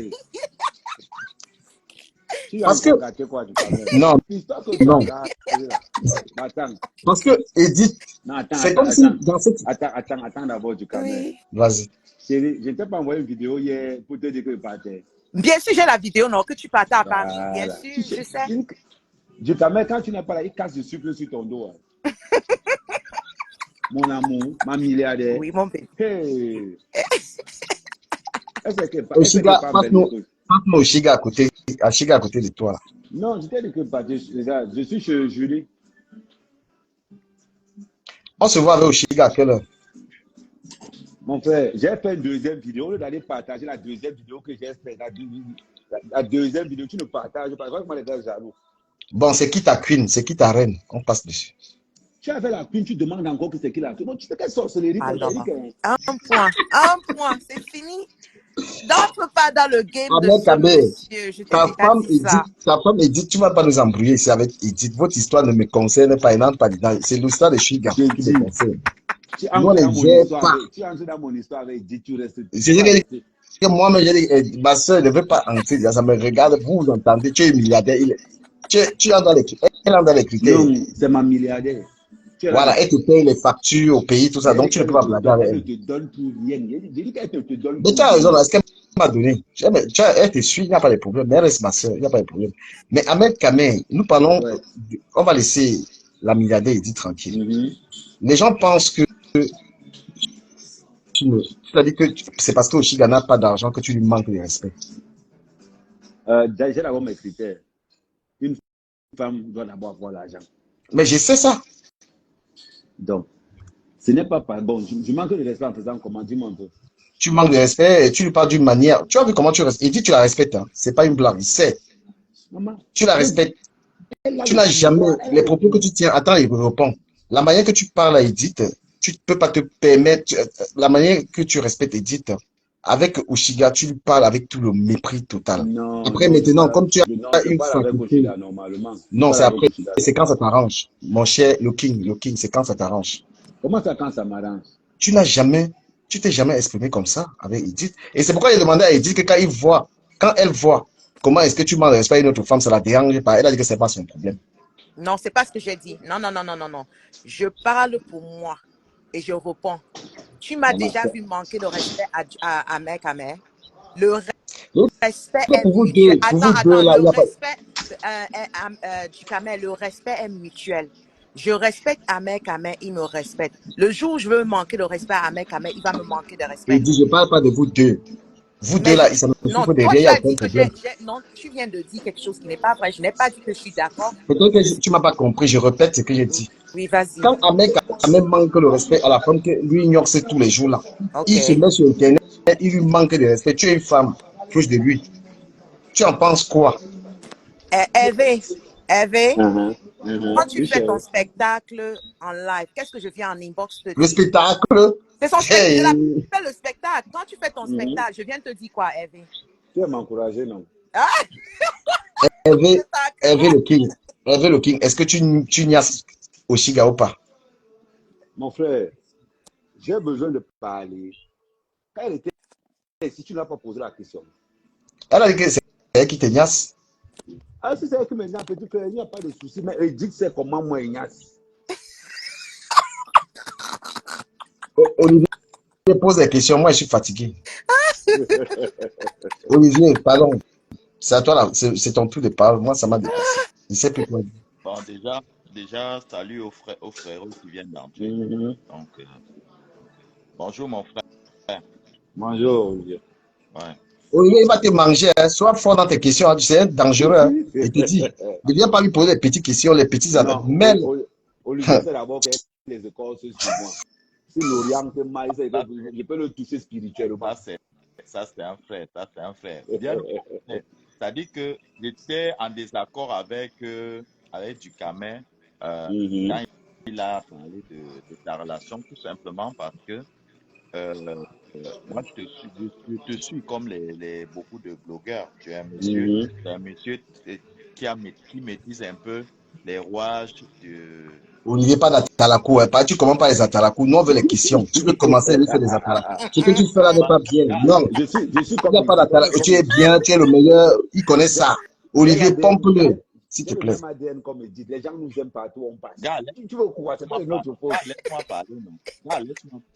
Tu as Parce que, encore gâté quoi du Cameroun? non, L'histoire que tu non. as gâté là. Mais attends, Parce que, Edith, non, attends, c'est attends, comme si attends. dans cette, Attends d'abord du Cameroun. Oui. vas-y. Chérie, je ne t'ai pas envoyé une vidéo hier pour te dire que je partais. Bien sûr, j'ai la vidéo, non, que tu partais à Paris. Bien Voilà. sûr, je sais. Du Cameroun, quand tu n'es pas là, il casse du sucre sur ton dos. Hein. Mon amour, ma milliardaire. Oui, mon bébé. Hey. Est-ce que Oshiga, pas passe-nous Oshiga à côté de toi. Là. Non, je t'ai dit que je suis chez Julie. On se voit avec Oshiga à quelle heure? Mon frère, j'ai fait une deuxième vidéo. Au lieu d'aller partager la deuxième vidéo que j'ai faite, la deuxième vidéo, tu ne partages pas. Vraiment, les gars jaloux. Bon, c'est qui ta queen? C'est qui ta reine? On passe dessus. Tu as fait la queen, tu demandes encore que c'est qui la queen. Tu sais quelle sorcellerie Alors, c'est un point, c'est fini. N'entre pas dans le game de Ahmed ce Kamel, monsieur. Je t'ai déjà dit ça. ta femme Edith, tu ne vas pas nous embrouiller ici avec Edith. Votre histoire ne me concerne pas, elle n'entre pas dedans. C'est l'histoire de Shiga qui me concerne. Tu Nous, on entres ne dans mon gère histoire pas. tu entres dans mon histoire avec dit tu restes. C'est que moi-même, j'ai dit, ma soeur ne veut pas entrer. Ça me regarde, vous entendez, tu es milliardaire. Tu entres dans les critères. Elle entre dans les critères. Non, c'est ma milliardaire. Voilà, elle te paye les factures au pays, tout ça. Donc, tu ne peux pas blaguer avec Elle ne elle. te donne pour rien. J'ai dit qu'elle ne te donne Mais pour tu as rien. raison, est-ce qu'elle m'a donné? Elle te suit, il n'y a pas de problème. Mais elle reste ma soeur, il n'y a pas de problème. Mais Ahmed Kamel, nous parlons, Ouais. on va laisser la milliardaire Edith tranquille. Mhm. Les gens pensent que tu as dit que c'est parce que Oshiga n'a pas d'argent que tu lui manques de respect. J'ai d'abord mes critères. Une femme doit d'abord avoir l'argent. Mais je sais ça. Donc, ce n'est pas bon. Je manque de respect en faisant comment? Dis-moi un peu. Tu manques de respect et tu lui parles d'une manière. Tu as vu comment tu respectes. Edith, tu la respectes. Hein. C'est pas une blague. Il sait. Maman, Tu la respectes. Tu n'as jamais. Les propos que tu tiens. Attends, il répond. La manière que tu parles à Edith, tu ne peux pas te permettre. La manière que tu respectes Edith, avec Oshiga, tu lui parles avec tout le mépris total. non, Après, non, maintenant, pas, comme tu as non, je une parle avec faculté. Oshida normalement. Non, Je c'est parle avec après. Oshida. C'est quand ça t'arrange. Mon cher King, c'est quand ça t'arrange. Comment ça quand ça m'arrange? Tu t'es jamais exprimé comme ça avec Edith. Et c'est pourquoi il a demandé à Edith que quand elle voit comment est-ce que tu manques de respect à une autre femme, ça la dérange pas. Elle a dit que c'est pas son problème. Non, c'est pas ce que j'ai dit. Non, non, non, non, non, non. Je parle pour moi et je réponds. Tu m'as Maman, déjà vu manquer de respect à mec à mère. Le Donc, respect est pour mutuel. vous Attends, deux, attends. là, Le il n'y a pas... respect du Kamel, le respect est mutuel. Je respecte Ahmed Kamel, il me respecte. Le jour où je veux manquer de respect à Ahmed Kamel, il va me manquer de Je respect. dis, je ne parle pas de vous deux. Vous deux, Mais là, ça me non, souffre de toi, rien, il tu n'y a as aucun dit que problème. non, tu viens de dire quelque chose qui n'est pas vrai. Je n'ai pas dit que je suis d'accord. Peut-être que tu ne m'as pas compris, je répète ce que j'ai dit. Oui, vas-y. Quand un mec manque le respect à la femme que lui ignore c'est tous les jours là, OK. il se met sur Internet, il lui manque de respect. Tu es une femme proche de lui. Tu en penses quoi? Hervé, quand tu Oui, fais ton chérie. spectacle en live, qu'est-ce que je viens en inbox te Le dire? spectacle, C'est son spectacle. Je hey, l'appelle le spectacle. Quand tu fais ton spectacle, je viens te dire quoi, Hervé? Tu vas m'encourager, non? Ah, Hervé, c'est ça, Hervé le King, Hervé le King, est-ce que tu nias Oshiga ou pas? Mon frère, j'ai besoin de parler. Quand elle était ici, tu n'as pas posé la question. Elle a dit que c'est elle qui te niasse. Ah, si c'est elle qui me dit, petit frère, il n'y a pas de souci, mais elle dit que c'est comment moi, Ignace. Olivier pose des questions, moi je suis fatigué. Olivier, pardon, c'est à toi là, c'est ton tour de parole, moi ça m'a dépassé. Je ne sais plus quoi dire. Bon, déjà, salut aux frères qui viennent d'entrer. Mhm. Donc, bonjour mon frère. Bonjour, Olivier. Ouais. Olivier, il va te manger, hein. Sois fort dans tes questions, hein. C'est dangereux. Hein. Il te dit, ne viens pas lui poser les petites questions, les petites Non, mais Olivier, c'est d'abord que les écoles se suivent moi. Si l'Orient te mal, Ça, je peux le toucher spirituellement. ça, c'est un frère. Ça, c'est un frère. Bien, c'est-à-dire que j'étais en désaccord avec Ducamin Mhm. quand il a parlé de ta relation, tout simplement parce que euh, moi, je te suis comme beaucoup de blogueurs. Mhm. Tu es un monsieur qui maîtrise un peu les rouages Olivier, pas d'atalakou. Hein. Tu commences par les atalakou. Nous, on veut les questions. Tu veux commencer à lui faire des atalakou. Ce que tu fais là n'est pas bien. Non, Je suis il n'y a pas d'atalakou. comme Tu es Edith. bien, tu es le meilleur. Il connaît ça. Olivier, pompe-le, s'il J'ai te le plaît. même ADN comme Edith. Les gens nous aiment partout, on passe. Gars, Tu veux quoi? C'est pas de notre faute. laisse-moi parler, non. Gars,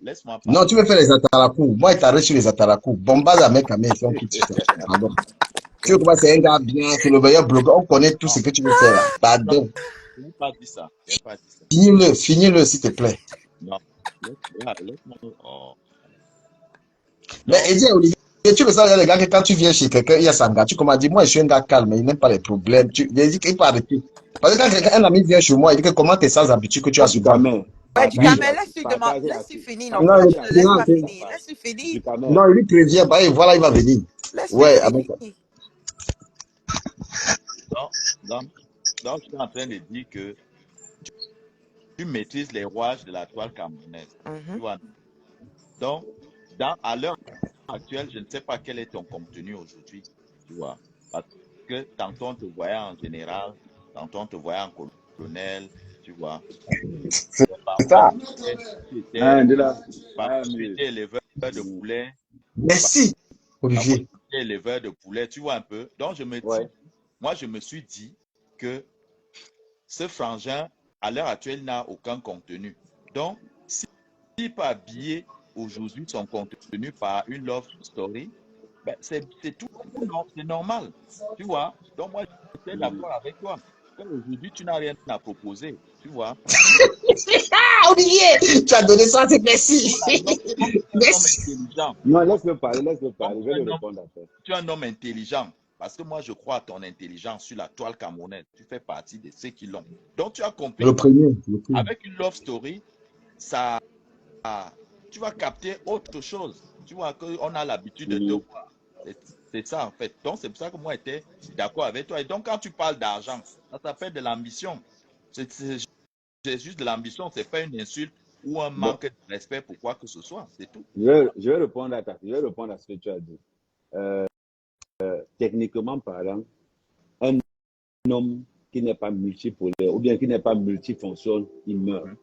laisse-moi Non, tu parler. veux faire les atalakou. Moi, il t'arrête sur les atalakou. Bombaz à mec à mec, on quitte ça. Pardon. Tu veux commencer un gars bien, c'est le meilleur blogueur. On connaît tout Non, ce que tu veux faire là. non, Pardon. je n'ai pas dit ça. Je n'ai pas dit ça. Finis-le, s'il te plaît. Non, laisse-moi. Oh. Mais Donc, Eddie, Olivier, tu le sais, il y a des gars que quand tu viens chez quelqu'un, il y a son gars. Tu commences à dire, moi, je suis un gars calme, il n'aime pas les problèmes. Il dit qu'il peut arrêter. Parce que quand un ami vient chez moi, il dit que comment t'es sans habitude que tu as Du souvent. Camin, Ouais, du Oui. Kamel, laisse-lui demander, partagez laisse-lui là-dessus. finir. Non, Non, pourquoi Partagez tu ne le laisses là-dessus. pas non, finir? Laisse-lui Du finir. Camin. non, il lui prévient, bah, et voilà, il va venir. Laisse-lui Ouais, finir. donc, donc, donc, je suis en train de dire que tu maîtrises les rouages de la toile camerounaise. Tu Mhm. vois. Donc, à l'heure actuelle, je ne sais pas quel est ton contenu aujourd'hui. Tu vois. Parce que tantôt on te voyait en général, tantôt on te voyait en colonel, tu vois. C'est Parfois, ça. tu Hein, étais, de là. parfois, Ah, tu mais. étais éleveur de poulet, Merci, parfois Olivier. tu étais éleveur de poulet, tu vois un peu. Donc, Ouais. moi, je me suis dit que ce frangin, à l'heure actuelle, n'a aucun contenu. Donc, s'il peut habiller aujourd'hui son contenu par une love story, ben, c'est tout, non, c'est normal. Tu vois? Donc, moi, j'étais d'accord avec toi. Aujourd'hui, tu n'as rien à proposer. Tu vois? Ah, Olivier, tu as donné ça, c'est merci. Comme tu es un homme Merci. intelligent, Non, laisse-le parler, laisse-le comme parler. Je vais lui répondre après. tu es un homme intelligent, parce que moi, je crois à ton intelligence sur la toile camerounaise. Tu fais partie de ceux qui l'ont. Donc, tu as compris Le premier, le premier. qu'avec une love story, ça, tu vas capter autre chose. Tu vois qu'on a l'habitude de te Mhm. voir. C'est ça, en fait. Donc, c'est pour ça que moi, j'étais d'accord avec toi. Et donc, quand tu parles d'argent, ça s'appelle de l'ambition. C'est juste de l'ambition. Ce n'est pas une insulte ou un Bon, manque de respect pour quoi que ce soit. C'est tout. je vais répondre je vais répondre à ce que tu as dit. Techniquement parlant, un homme qui n'est pas multipolaire ou bien qui n'est pas multifonction, il meurt. Mhm.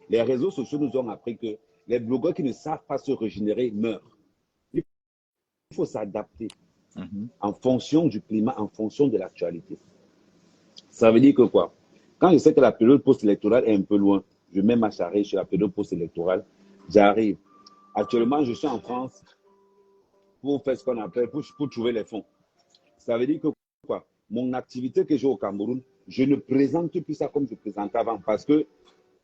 Les réseaux sociaux nous ont appris que les blogueurs qui ne savent pas se régénérer meurent. Il faut s'adapter Mhm. en fonction du climat, en fonction de l'actualité. Ça veut dire que quoi? Quand je sais que la période post-électorale est un peu loin, je mets ma charrette sur la période post-électorale, j'arrive. Actuellement, je suis en France pour faire ce qu'on appelle, pour trouver les fonds. Ça veut dire que quoi? Mon activité que j'ai au Cameroun, je ne présente plus ça comme je présentais avant parce que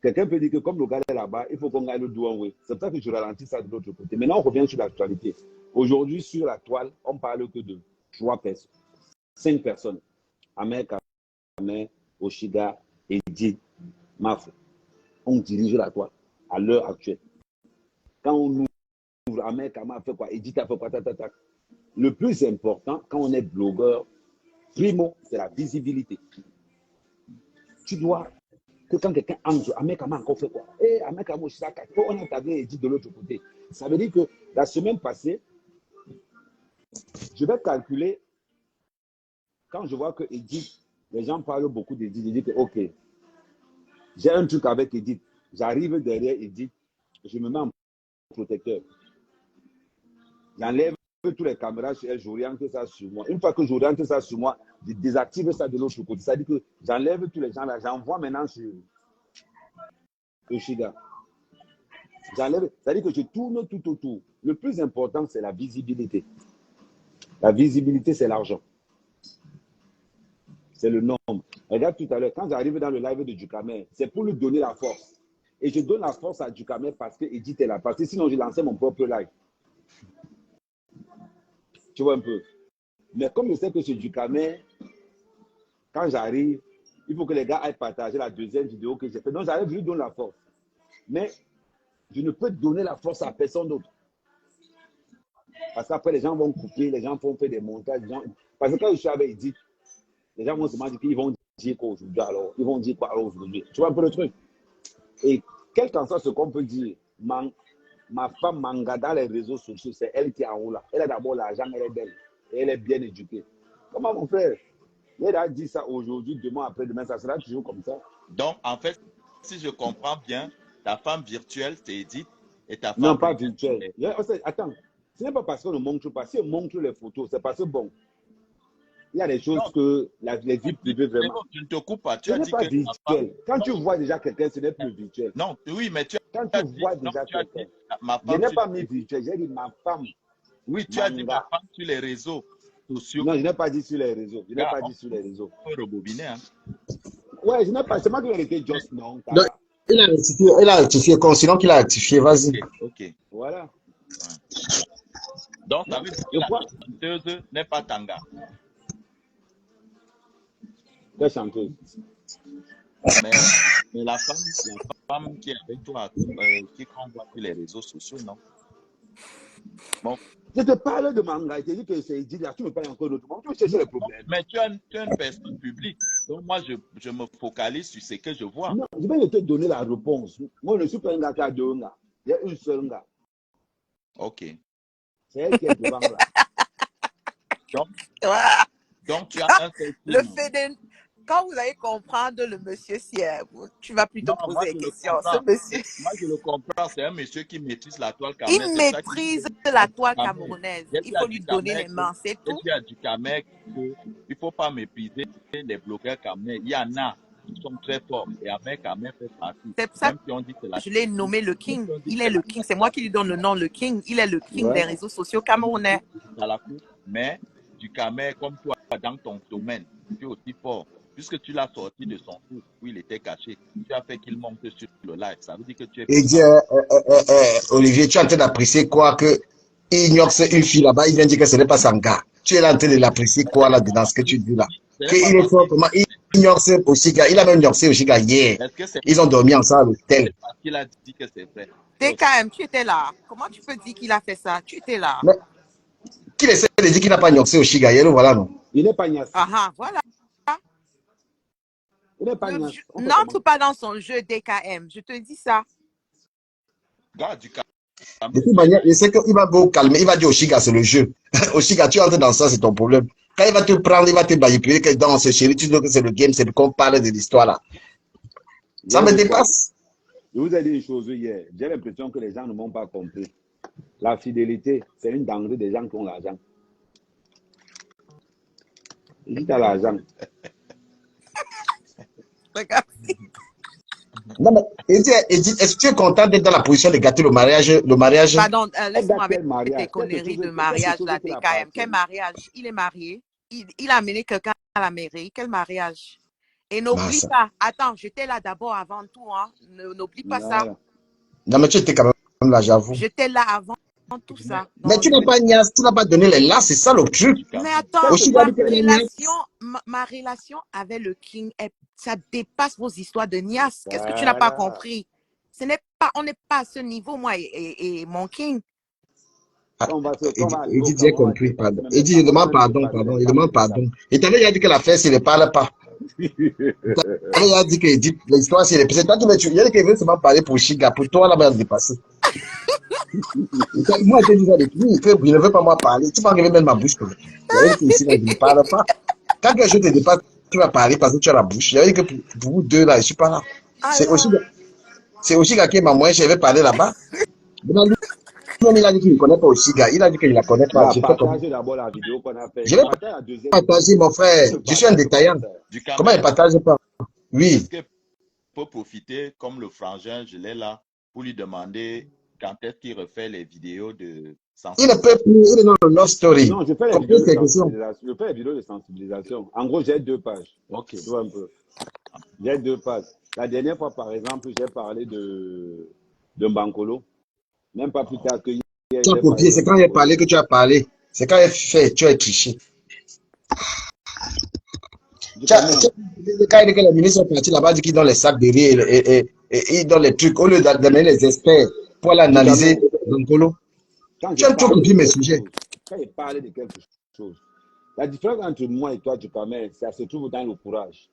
quelqu'un peut dire que comme le gars est là-bas, il faut qu'on gagne le douane. C'est pour ça que je ralentis ça de l'autre côté. Maintenant, on revient sur l'actualité. Aujourd'hui, sur la toile, on parle que de 3 personnes, 5 personnes. Ahmed Kamé, Oshiga, Eddy, Maf. On dirige la toile à l'heure actuelle. Quand on ouvre, Ahmed Kamé a fait quoi? Eddy a fait quoi? Le plus important, quand on est blogueur, primo, c'est la visibilité. Tu dois que quand quelqu'un entre, Ahmed Kamé a encore fait quoi? Eh, Ahmed Kamé, on a tagué Eddy de l'autre côté. Ça veut dire que la semaine passée, je vais calculer, quand je vois que Eddy, les gens parlent beaucoup d'Eddy, je dis que ok, j'ai un truc avec Eddy, j'arrive derrière Eddy, je me mets en protecteur. J'enlève tous les caméras sur elle, j'oriente ça sur moi. Une fois que j'oriente ça sur moi, je désactive ça de l'autre côté. C'est-à-dire que j'enlève tous les gens là, j'envoie maintenant sur Oshiga. J'enlève, c'est-à-dire que je tourne tout autour. Le plus important, c'est la visibilité. La visibilité, c'est l'argent. C'est le nombre. Regarde tout à l'heure, quand j'arrive dans le live de Dukamer, c'est pour lui donner la force. Et je donne la force à Dukamer parce que Edith est là. Parce que sinon, je lançais mon propre live. Tu vois un peu. Mais comme je sais que c'est Dukamer, quand j'arrive, il faut que les gars aillent partager la deuxième vidéo que j'ai fait. Donc, j'arrive, je lui donne la force. Mais je ne peux donner la force à personne d'autre. Parce qu'après, les gens vont couper, les gens vont faire des montages. Parce que quand je suis avec Edith, les gens vont se demander qu'ils vont dire quoi aujourd'hui. Alors, ils vont dire quoi alors aujourd'hui. Tu vois un peu le truc. Et quel qu'en soit ce qu'on peut dire, ma femme Manga dans les réseaux sociaux, c'est elle qui est en haut là. Elle a d'abord l'argent, elle est belle. Et elle est bien éduquée. Comment mon frère? Elle a dit ça aujourd'hui, demain, après-demain, ça sera toujours comme ça. Donc, en fait, si je comprends bien, ta femme virtuelle, c'est Edith, et ta femme Non, pas réelle, virtuelle. Attends, ce n'est pas parce qu'on ne montre pas. Si on montre les photos, c'est parce que bon, il y a des choses non, que les vies privées vraiment. je ne te coupe pas. Tu Ce as n'est dit pas que ta femme. virtuel. Quand tu vois déjà quelqu'un, ce n'est plus virtuel. Non, oui, mais tu Quand tu as dit, vois non, déjà tu as dit quelqu'un, ma je femme n'ai sur pas les mis réseaux. virtuel, j'ai dit ma femme Oui, tu as dit ma Manga. femme sur les réseaux sociaux. Non, je n'ai pas dit sur les réseaux. Je n'ai Gars, pas on dit sur les réseaux. peut rebobiner, hein. Ouais, je n'ai pas. C'est moi qui ai été just non, Donc, Tara. il a rectifié, considérons qu'il a rectifié, vas-y. Ok. Voilà. Ouais. Donc, ça Non, veut dire que je la crois. chanteuse n'est pas Tanga. Quelle chanteuse? Mais, mais la femme qui est avec toi, qui qu'on voit sur les réseaux sociaux, non? Bon, Je te parle de Manga. Je te dis que c'est dit là. Tu me parles encore d'autre. Tu veux chercher les problèmes. mais tu es une personne publique. Donc, moi, je me focalise sur ce que je vois. Non, je vais te donner la réponse. Moi, je ne suis pas un gars qui a deux gars. Il y a une seule gars. Ok. C'est elle qui est devant là. Ah, Donc tu as un seul le film. fait de... Quand vous allez comprendre le monsieur Sierre, tu vas plutôt Non, moi poser je des le questions. Ce comprends. monsieur, Moi je le comprends. C'est un monsieur qui maîtrise la toile il camerounais. C'est pour ça que maîtrise la toile camerounaise. j'ai Il dit à faut lui donner Ducamel les mains, c'est tout. qu'il ne faut pas mépriser les blogueurs camerounais. Il y en a qui sont très forts. Et Ahmed Kamel fait partie. C'est pour ça Même si on dit que c'est la que je l'ai nommé le même King. si on dit Il que est c'est le King. C'est moi qui lui donne le nom, le King. Il est le King des Ouais. réseaux sociaux camerounais. à la cour. Mais Ducamel, comme toi, dans ton domaine, tu es aussi fort. Puisque tu l'as sorti de son trou où il était caché, tu as fait qu'il monte sur le live. Ça veut dire que tu es Et puissant. Olivier, tu es en train d'apprécier quoi que il ignore c'est une fille là-bas, il vient dire que ce n'est pas son gars. Tu es là en train de l'apprécier quoi là-dedans, ce que tu dis là. Ce n'est pas Qu'il est parce fort, comment il ignore c'est aussi gars. Il a même ignoré aussi gars hier. Est-ce que c'est Ils ont dormi ensemble à l'hôtel. parce qu'il a dit que c'est vrai? TKM, tu étais là. Comment tu peux dire qu'il a fait ça? Tu étais là. Mais qu'il essaie de dire qu'il n'a pas ignoré aussi gars hier, voilà non. Il n'est pas Nias. Ah ah, voilà. Il n'est pas Nias. N'entre pas dans son jeu DKM. Je te dis ça. Gars, Ducamel, De toute manière, je sais qu'il va vous calmer. Il va dire Oshiga, c'est le jeu. Oshiga, tu entres dans ça, c'est ton problème. Quand il va te prendre, il va te manipuler que dans ce chéri, tu dis que c'est le game, c'est qu'on parle de l'histoire là. Ça me dépasse. Je vous ai dit une chose hier. J'ai l'impression que les gens ne m'ont pas compris. La fidélité, c'est une denrée des gens qui ont l'argent. Si tu as l'argent, Regarde. Non, mais Edith, est-ce que tu es content d'être dans la position de gâter le mariage? Pardon, Elle laisse-moi date avec quel tes mariage? conneries de Quelque mariage, chose là, qui DKM. Quel l'appartient. mariage? Il est marié. Il a amené quelqu'un à la mairie. Quel mariage? Et Bah, n'oublie ça. pas, attends, j'étais là d'abord avant tout, hein. N'oublie pas ça. Voilà. Non, mais tu étais quand même là, j'avoue. J'étais là avant tout ça. Mais Donc, tu n'es pas niaise, tu n'as pas donné les là, c'est ça le truc. Du mais calme. attends, Aussi, il a dit qu'elle est niaise. ma relation avec le King, ça dépasse vos histoires de niasse. Qu'est-ce que tu n'as pas Voilà. compris? On n'est pas à ce niveau, moi et mon King. Quand on va arriver au Edith, j'ai Cameroun, on va compris, dépasser pardon. même Edith, les il demande on va même pardon, dépasser pardon, les il femmes demande et tout ça. pardon. Il t'avait déjà dit que l'affaire, s'il ne parle pas. Il t'avait déjà dit que Edith, l'histoire, c'est toi qui m'as tué. Il a dit qu'il veut seulement parler pour Chiga, pour toi, là-bas, dépasser. Moi, je t'ai dit ça depuis, il ne veut pas moi parler. Tu vas arriver même ma bouche. Il a dit qu'ici, là, je ne parle pas. Quand quelque chose te dépasse, tu vas parler parce que tu as la bouche. Il a dit que pour vous deux, là, je ne suis pas là. C'est Alors, Oshiga qui m'a moi, je vais parler là-bas. Maintenant, lui-même, il a dit qu'il ne connaît pas Oshiga. Il a dit qu'il ne la connaît pas. Là, Je fais comme. partagez d'abord la vidéo qu'on a fait. Je vais Partage la deuxième partager, vidéo. mon frère. Ne Je suis un partage pas détaillant. ça. Du Comment il ne calme. partage pas? Oui. Est-ce que peut profiter comme le frangin, je l'ai là, pour lui demander quand est-ce qu'il refait les vidéos de Il ne peut plus, il est dans le Love Story. Non, je fais les Comme vidéos de ces questions. sensibilisation. Je fais les vidéos de sensibilisation. En gros, j'ai 2 pages. Ok. Tu vois un peu. J'ai 2 pages. La dernière fois, par exemple, j'ai parlé de Bankolo. Même pas plus tard que hier, Tu as j'ai parlé copié, de c'est quand il a parlé Bankolo. que tu as parlé. C'est quand il a fait, tu as triché. Du Cameroun. Quand il dit que les ministres sont partis là-bas, il dit qu'ils donnent les sacs de riz et ils donnent les trucs. Au lieu d'amener les experts pour aller Du analyser Cameroun. Bankolo. Quand Tu je aimes trop parle de copier mes quelque sujets. chose, quand il parle de quelque chose, la différence entre moi et toi, du Cameroun, ça se trouve dans le courage.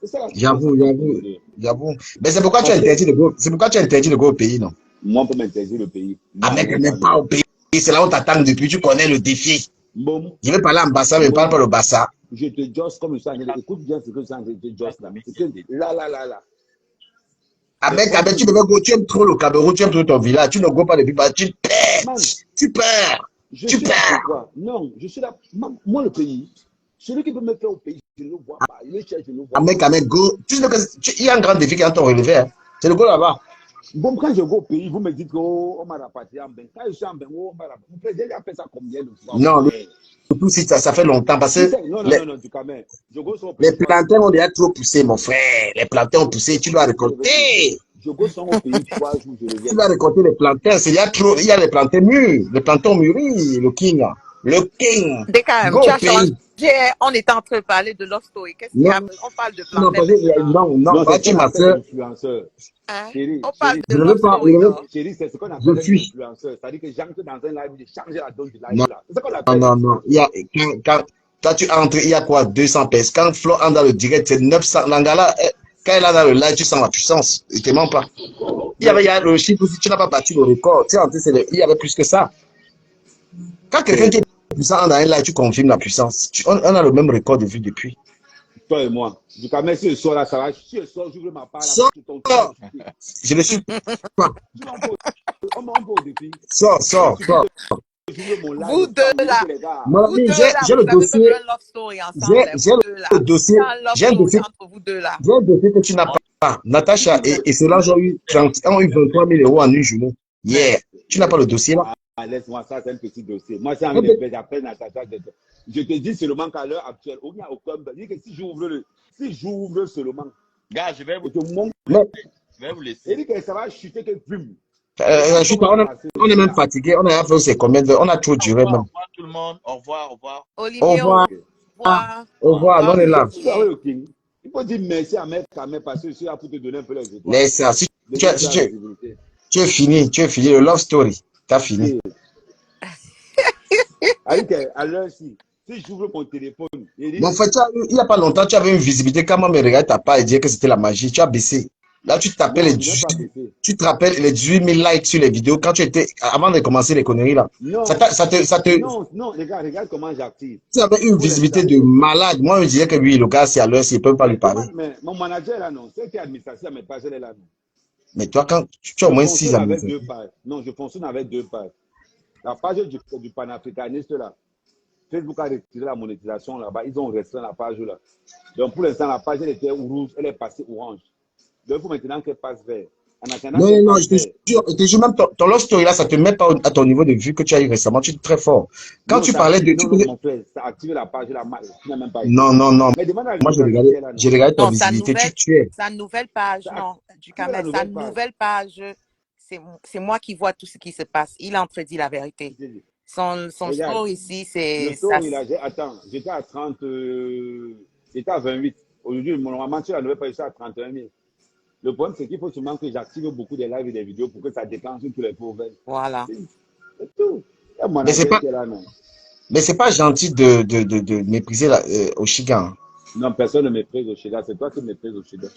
C'est ça la différence J'avoue, entre j'avoue, nous deux. j'avoue. Mais c'est pourquoi tu as Parce que interdit de go. C'est pourquoi tu as interdit de go au pays, non? moi, on peut m'interdire le pays. Ah, Moi, mais en quand gros, même pas au pays. C'est là où t'attends depuis. Tu connais le défi. Bon, Je vais parler en Bassa, mais je ne parle pas le Bassa. je te josse comme ça. Écoute bien ce que je te josse là. C'est que là. Ah, Les mais femmes tu devais go. Tu aimes trop le Cameroun, tu aimes trop ton village. Tu ne go pas depuis. Tu perds. man, Tu perds. je Tu suis là perds. pourquoi? Non, je suis là. Moi, le pays, celui qui peut me faire au pays, je ne le vois pas. Il le cherche, je ne le vois pas. Ah, mais go. Tu sais que il y a un grand défi qui est en train de relever. Hein. C'est le go là-bas. Bon, quand je vais au pays, vous me dites qu'on m'a rapatrié en Ben. Quand je suis en Ben, on m'a rapatrié. Mon président, il a fait ça combien de fois? Non, tout ça fait longtemps parce que Non, du Cameroun. Je go sur au pays. les plantains ont déjà trop poussé, mon frère. Les plantains ont poussé. Tu dois récolter. Je go sur au pays 3 jours, je reviens. Tu dois récolter les plantains. Il y a les plantains mûrs. Les plantains ont mûri. Le king. Le king. DKM, Go tu au as pays. changé. On était en train de parler de Love Story. Qu'est-ce qu'il y Non, a? On parle de non, plantain parce que, maintenant. non, C'est ce tu qu'on ma appelle soeur. l'influenceur. Hein? Chérie, On parle de Je ne Love veux pas. Story, non? chérie, c'est ce qu'on Je appelle un fuis. influenceur. C'est-à-dire que j'entre dans un live, je change la donne du Non, live là. C'est ce qu'on appelle non. Il y l'influenceur. a, quand tu entres, il y a quoi? 200 personnes. Quand Flo entre dans le direct, c'est 900. L'Angala, quand elle est dans le live, tu sens la puissance. Je ne te mens pas. Il y a le chiffre, si tu n'as pas battu le record, tu sais, il y avait plus que ça. Quand quelqu'un qui est puissant dans un live, tu confirmes la puissance. On a le même record de vue depuis. Toi et moi. Du coup, mais si je sors là, ça va. Si je sors, j'ouvre ma part là. Sors. Tu tombes. Je ne suis pas. On va au défi. Sors. J'ouvre mon live. Vous deux là, les gars. Mon vous ami, deux là, j'ai vous le avez dossier. fait un love story ensemble, là, J'ai vous deux là. le dossier. C'est un love J'ai un story dossier. entre vous deux là. J'ai un dossier que tu n'as pas. Natacha et Solange ont eu 23 000 euros en une journée. Yeah. Tu n'as pas le dossier là. Laisse-moi ça, c'est un petit dossier. Moi, c'est envie de faire. J'appelle Natacha. Je te dis seulement qu'à l'heure actuelle, il n'y a aucun. Dis que si j'ouvre seulement, Gars, je vais je te montre. je vais vous laisser. Il dit que ça va chuter que plume. On est même fatigué. On a fait c'est combien de. On a trop duré Au même. revoir tout le monde. Au revoir. Olivier, Au revoir. Au revoir. On est là. Il faut dire merci à Mec parce que je suis là pour te donner un peu les étoiles. Laisse ça. Si tu es fini. Le love story. Tu as fini. À l'heure-ci, si j'ouvre mon téléphone. Mon frère, il n'y a pas longtemps, tu avais une visibilité. Quand même, regarde ta part et dire que c'était la magie, tu as baissé. Là, tu t'appelles les 18, tu te rappelles les 18 000 likes sur les vidéos quand tu étais, avant de commencer les conneries là. Non, les gars, regarde comment j'active. Tu avais une visibilité de malade. Moi, je disais que lui, le gars, c'est à l'heure, s'il ne peut pas lui parler. Mais mon manager là, non. C'est qui est administration, mais pas elle est là, non. Mais toi, quand tu as au moins 6 ans. Non, je fonctionne avec 2 pages. La page du panafricaniste là. Facebook a retiré la monétisation là-bas. Ils ont restreint la page là. Donc, pour l'instant, la page, elle était rouge, elle est passée orange. Donc, il faut maintenant qu'elle passe vert. En attendant Non, qu'elle non, non, passe vert. je te jure, même ton love story là, ça te met pas à ton niveau de vue que tu as eu récemment. Tu es très fort. Quand Non, tu ça parlais de. active, non, mon frère, ça a activé la page, la marque. Tu n'as même pas été. Non, non, non. Mais demande à Moi, Lisa si elle a, non. j'ai regardé ta Non, visibilité. Tu es. sa nouvelle page, Ça non, du active la Kamel, sa nouvelle page. nouvelle page, c'est moi qui vois tout ce qui se passe. Il a entredit la vérité. Son Regarde, story ici, le c'est ça. story, là, attends, j'étais à 30, j'étais à 28. Aujourd'hui, normalement, sur la nouvelle page, je suis à 31 000. Le problème, c'est qu'il faut seulement que j'active beaucoup des lives et des vidéos pour que ça déclenche tous les pauvres. Voilà. C'est tout. Il y a mon Mais c'est pas, qui est là, non. mais c'est pas gentil de mépriser Oshiga. Hein. Non, personne ne méprise Oshiga. C'est toi qui méprises Oshiga.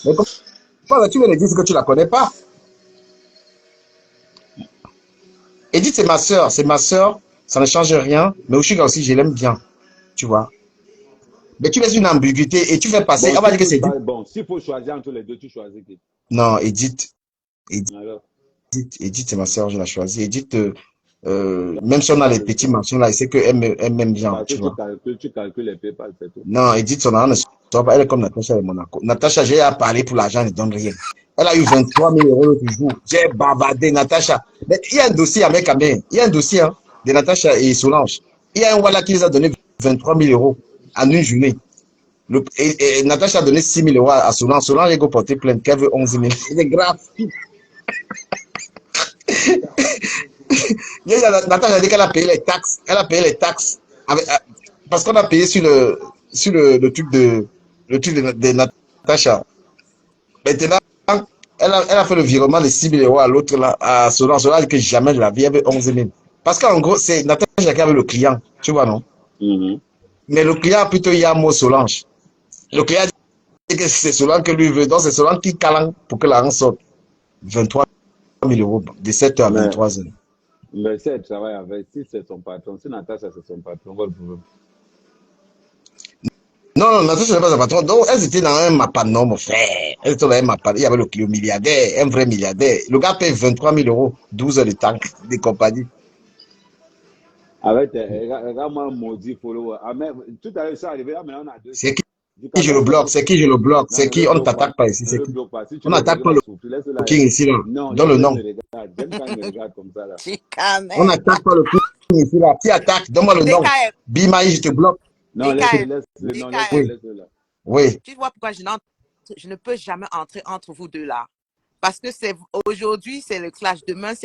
Mais comment tu veux le dire que tu la connais pas? Edith, c'est ma sœur, ça ne change rien. Mais Oshiga aussi, je l'aime bien, tu vois. Mais tu laisses une ambiguïté et tu fais passer. Bon, On va dire que c'est Edith. bon, s'il faut choisir entre les deux, tu choisis qui? Non, Edith, Alors, Edith, c'est ma sœur, je l'ai choisie. Edith, même si on a les petits mentions là, c'est qu'elle m'aime bien, parce tu que vois. tu calcules les PayPal, c'est tout. Non, Edith, son argent ne sort pas. Elle est comme Natacha et Monaco. Natacha, j'ai à parler pour l'argent, elle ne donne rien. Elle a eu 23 000 euros l'autre jour. J'ai bavardé Natacha. Mais il y a un dossier avec Amé. Il y a un dossier hein, de Natacha et Solange. Il y a un Walla qui les a donné 23 000 euros en une journée. Et Natacha a donné 6 000 euros à Solange. Solange est porter plainte qu'elle veut 11 000. C'est grave. Natacha a dit qu'elle a payé les taxes. Elle a payé les taxes. Parce qu'on a payé sur le truc de Natacha. Maintenant, elle a fait le virement de 6 000 euros à l'autre, à Solange. Solange a dit que jamais de la vie, elle avait 11 000. Parce qu'en gros, c'est Natacha qui avait le client. Tu vois, non? Mais le client a plutôt Yamo Solange. Le client a dit que c'est Solange que lui veut. Donc, c'est Solange qui calangue pour que l'argent sorte. 23 000 euros de 7h à 23h. Mais si elle travaille avec, si c'est son patron, si Natacha c'est son patron, what le problème? Non, non, Natacha n'est pas sa patron. Donc, elles étaient dans un mapanon, mon frère. Elles étaient dans un mapanon. Il y avait le client milliardaire, un vrai milliardaire. Le gars paye 23 000 euros, 12 heures de temps de compagnie. Avec, regarde-moi un maudit follower. Ah, mais, tout à l'heure, je suis arrivé là, maintenant on a deux. C'est qui je le bloque? C'est qui je le bloque? C'est qui? On ne t'attaque pas ici. Ne C'est le qui? bloque pas. Si tu On veux, n'attaque pas il le va souffler. Laisse-le là. King ici, là. Non, Dans le j'aime nom. me regarde. J'aime quand il me regarde comme ça, là. Du Kamel. On n'attaque pas le King ici, là. Qui attaque? Donne-moi le nom. DKM. Bimaï, je te bloque. Non, DKM. laisse-le. Non, DKM. laisse-le là. Oui. Tu vois pourquoi je ne peux jamais entrer entre vous deux là. Parce que c'est aujourd'hui, c'est le clash. Demain,